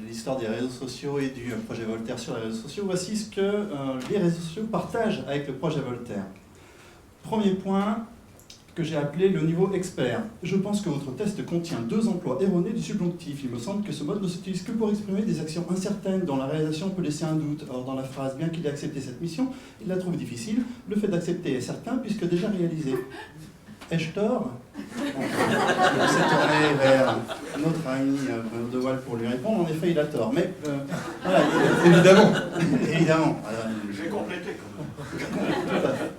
l'histoire des réseaux sociaux et du projet Voltaire sur les réseaux sociaux, voici ce que les réseaux sociaux partagent avec le projet Voltaire. Premier point que j'ai appelé le niveau expert. Je pense que votre test contient 2 emplois erronés du subjonctif. Il me semble que ce mode ne s'utilise que pour exprimer des actions incertaines dont la réalisation peut laisser un doute. Or, dans la phrase « bien qu'il ait accepté cette mission », il la trouve difficile. Le fait d'accepter est certain puisque déjà réalisé. Ai-je tort? Il s'est tourné vers notre ami Bruno de Waal pour lui répondre. En effet, il a tort. Mais voilà, évidemment. J'ai complété quand même. Tout à fait.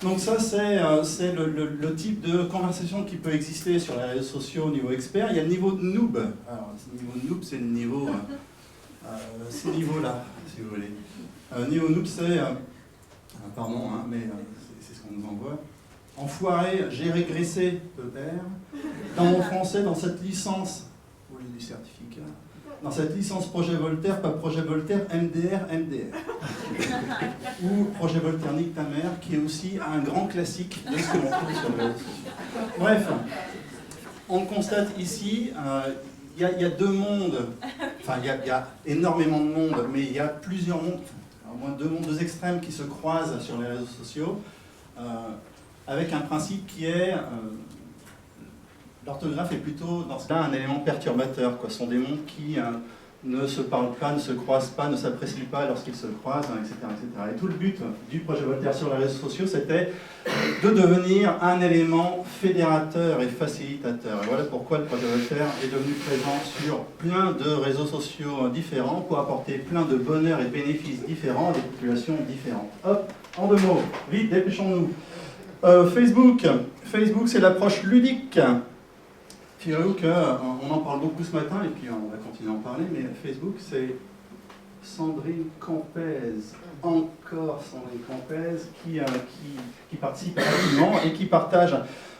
Donc ça, c'est le type de conversation qui peut exister sur les réseaux sociaux au niveau expert. Il y a le niveau noob. Alors, le niveau noob, c'est le niveau... ce niveau-là, si vous voulez. Niveau noob, c'est... pardon, hein, mais c'est ce qu'on nous envoie. Enfoiré, j'ai régressé, ER. Dans mon français, dans cette licence... Où j'ai du certificat. Dans cette licence Projet Voltaire, pas Projet Voltaire, MDR. Ou Projet Voltaire Nique ta mère, qui est aussi un grand classique de ce que l'on trouve sur les réseaux sociaux. Bref, on constate ici, il y a 2 mondes, enfin il y a énormément de mondes, mais il y a plusieurs mondes, au moins 2 mondes, 2 extrêmes qui se croisent sur les réseaux sociaux, avec un principe qui est... l'orthographe est plutôt, dans ce cas, un élément perturbateur. Ce sont des mondes qui ne se parlent pas, ne se croisent pas, ne s'apprécient pas lorsqu'ils se croisent, etc., etc. Et tout le but du projet Voltaire sur les réseaux sociaux, c'était de devenir un élément fédérateur et facilitateur. Et voilà pourquoi le projet Voltaire est devenu présent sur plein de réseaux sociaux différents pour apporter plein de bonheur et de bénéfices différents à des populations différentes. Hop, en 2 mots, vite, dépêchons-nous. Facebook, c'est l'approche ludique. Figurez-vous qu'on en parle beaucoup ce matin, et puis on va continuer à en parler, mais Facebook, c'est Sandrine Compez, encore Sandrine Compez, qui participe activement et qui partage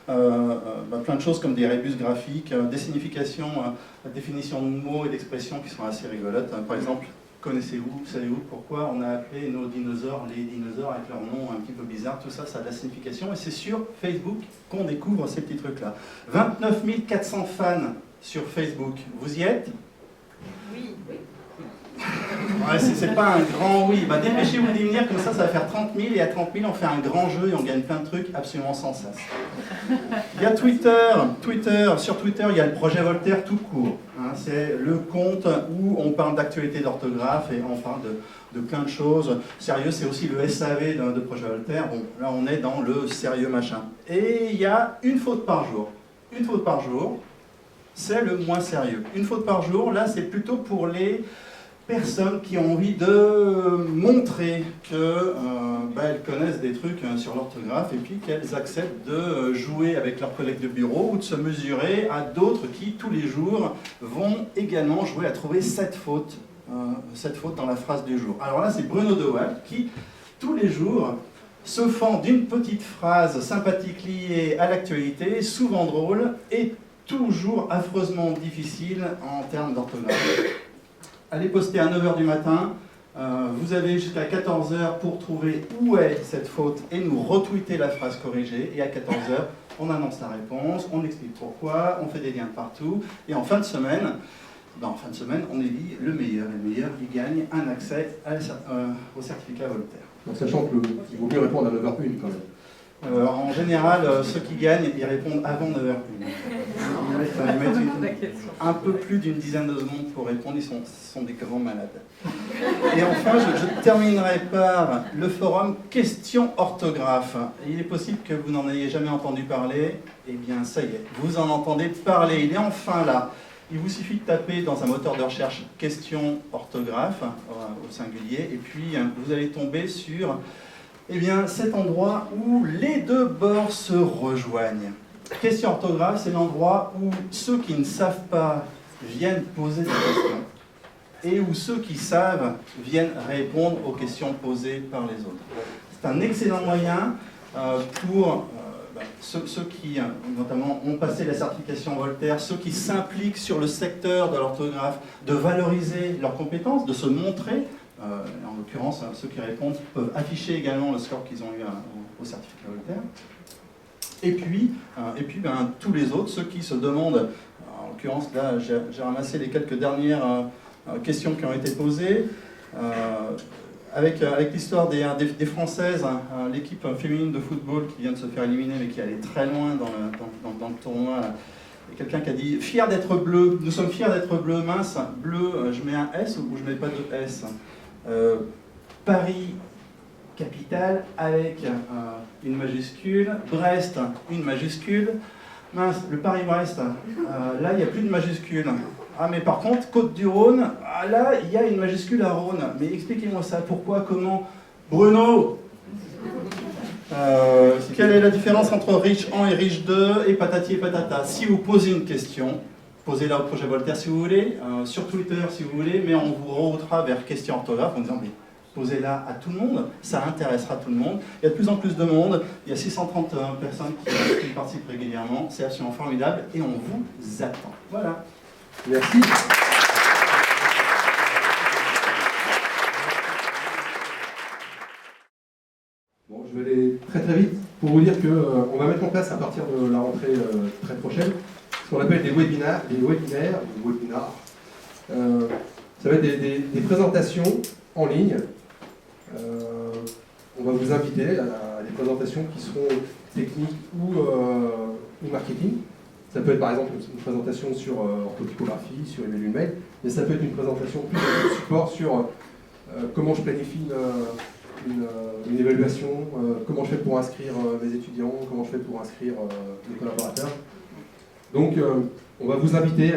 plein de choses comme des rébus graphiques, des significations, définitions de mots et d'expressions qui sont assez rigolotes. Par exemple, connaissez-vous, savez-vous pourquoi on a appelé nos dinosaures les dinosaures avec leur nom un petit peu bizarre? Tout ça, ça a de la signification et c'est sur Facebook qu'on découvre ces petits trucs-là. 29 400 fans sur Facebook. Vous y êtes? Oui. Ouais, c'est pas un grand oui. Bah, dépêchez-vous d'y venir, comme ça va faire 30 000 et à 30 000 on fait un grand jeu et on gagne plein de trucs absolument sans sens. Il y a Twitter. Sur Twitter, il y a le projet Voltaire tout court. Hein, c'est le compte où on parle d'actualité d'orthographe et on parle de plein de choses. Sérieux, c'est aussi le SAV de projet Voltaire. Bon, là on est dans le sérieux machin. Et il y a une faute par jour. Une faute par jour, c'est le moins sérieux. Une faute par jour, là c'est plutôt pour les personnes qui ont envie de montrer qu'elles connaissent des trucs sur l'orthographe et puis qu'elles acceptent de jouer avec leurs collègues de bureau ou de se mesurer à d'autres qui, tous les jours, vont également jouer à trouver cette faute dans la phrase du jour. Alors là, c'est Bruno de Waal qui, tous les jours, se fend d'une petite phrase sympathique liée à l'actualité, souvent drôle et toujours affreusement difficile en termes d'orthographe. Allez poster à 9h du matin, vous avez jusqu'à 14h pour trouver où est cette faute et nous retweeter la phrase corrigée. Et à 14h, on annonce la réponse, on explique pourquoi, on fait des liens partout. Et en fin de semaine, on élit le meilleur. Et le meilleur, il gagne un accès au certificat Voltaire. Donc, sachant qu'il vaut mieux répondre à 9h01 quand même. En général, ceux qui gagnent, ils répondent avant 9h01. Ils mettent un peu plus d'une dizaine de secondes pour répondre, ce sont des grands malades. Et enfin, je terminerai par le forum Questions orthographe. Il est possible que vous n'en ayez jamais entendu parler, eh bien ça y est, vous en entendez parler, il est enfin là. Il vous suffit de taper dans un moteur de recherche question orthographe au singulier, et puis vous allez tomber sur cet endroit où les deux bords se rejoignent. Question orthographe, c'est l'endroit où ceux qui ne savent pas viennent poser des questions et où ceux qui savent viennent répondre aux questions posées par les autres. C'est un excellent moyen pour ceux qui, notamment, ont passé la certification Voltaire, ceux qui s'impliquent sur le secteur de l'orthographe, de valoriser leurs compétences, de se montrer. En l'occurrence, ceux qui répondent peuvent afficher également le score qu'ils ont eu au certificat Voltaire. Et puis tous les autres, ceux qui se demandent, en l'occurrence, là, j'ai ramassé les quelques dernières questions qui ont été posées. Avec l'histoire des Françaises, l'équipe féminine de football qui vient de se faire éliminer mais qui allait très loin dans le tournoi. Il y a quelqu'un qui a dit « Fier d'être bleu, nous sommes fiers d'être bleu, mince, bleu, je mets un S ou je mets pas de S ?» Paris, capitale, avec une majuscule, Brest, une majuscule. Mince, le Paris-Brest, là il n'y a plus de majuscule. Ah mais par contre, Côte-du-Rhône, là il y a une majuscule à Rhône. Mais expliquez-moi ça, pourquoi, comment? Bruno, quelle est la différence entre riche 1 et riche 2 et patati et patata? Si vous posez une question, posez-la au projet Voltaire si vous voulez, sur Twitter si vous voulez, mais on vous reroutera vers question orthographe en disant mais posez-la à tout le monde, ça intéressera tout le monde. Il y a de plus en plus de monde, il y a 630 personnes qui participent régulièrement, c'est absolument formidable et on vous attend. Voilà. Merci. Bon, je vais aller très vite pour vous dire qu'on va mettre en place à partir de la rentrée très prochaine ce qu'on appelle des webinaires. Ça va être des présentations en ligne. On va vous inviter à des présentations qui seront techniques ou marketing. Ça peut être par exemple une présentation sur orthotypographie, sur email mail, mais ça peut être une présentation plus de support sur comment je planifie une évaluation, comment je fais pour inscrire mes étudiants, comment je fais pour inscrire mes collaborateurs. Donc on va vous inviter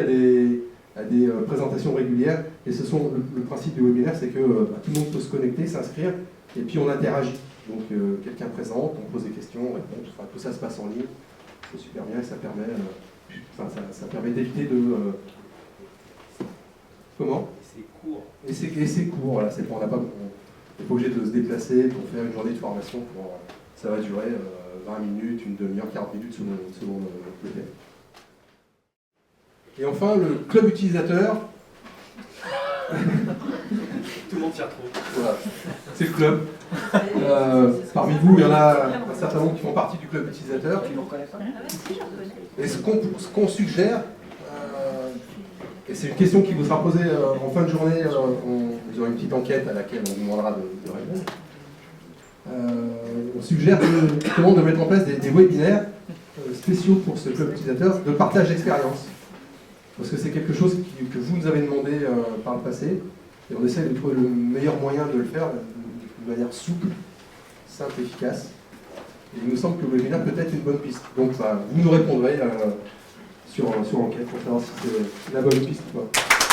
à des présentations régulières, et ce sont le principe du webinaire, c'est que tout le monde peut se connecter, s'inscrire, et puis on interagit. Donc quelqu'un présente, on pose des questions, on répond, enfin, tout ça se passe en ligne, c'est super bien, et ça permet d'éviter de... Comment ? C'est court. Et c'est court, voilà, on n'est pas obligé de se déplacer pour faire une journée de formation, ça va durer 20 minutes, une demi-heure, 40 minutes selon le thème. Et enfin, le club utilisateur. Tout le monde s'y retrouve. Voilà, c'est le club. Parmi vous, il y en a un certain nombre qui font partie du club utilisateur. Et ce qu'on suggère, et c'est une question qui vous sera posée en fin de journée, vous aurez une petite enquête à laquelle on vous demandera de répondre. On suggère justement de mettre en place des webinaires spéciaux pour ce club utilisateur de partage d'expérience. Parce que c'est quelque chose que vous nous avez demandé par le passé, et on essaie de trouver le meilleur moyen de le faire de manière souple, simple, efficace. Et il nous semble que le webinaire peut être une bonne piste. Donc vous nous répondrez sur l'enquête pour savoir si c'est la bonne piste ou pas.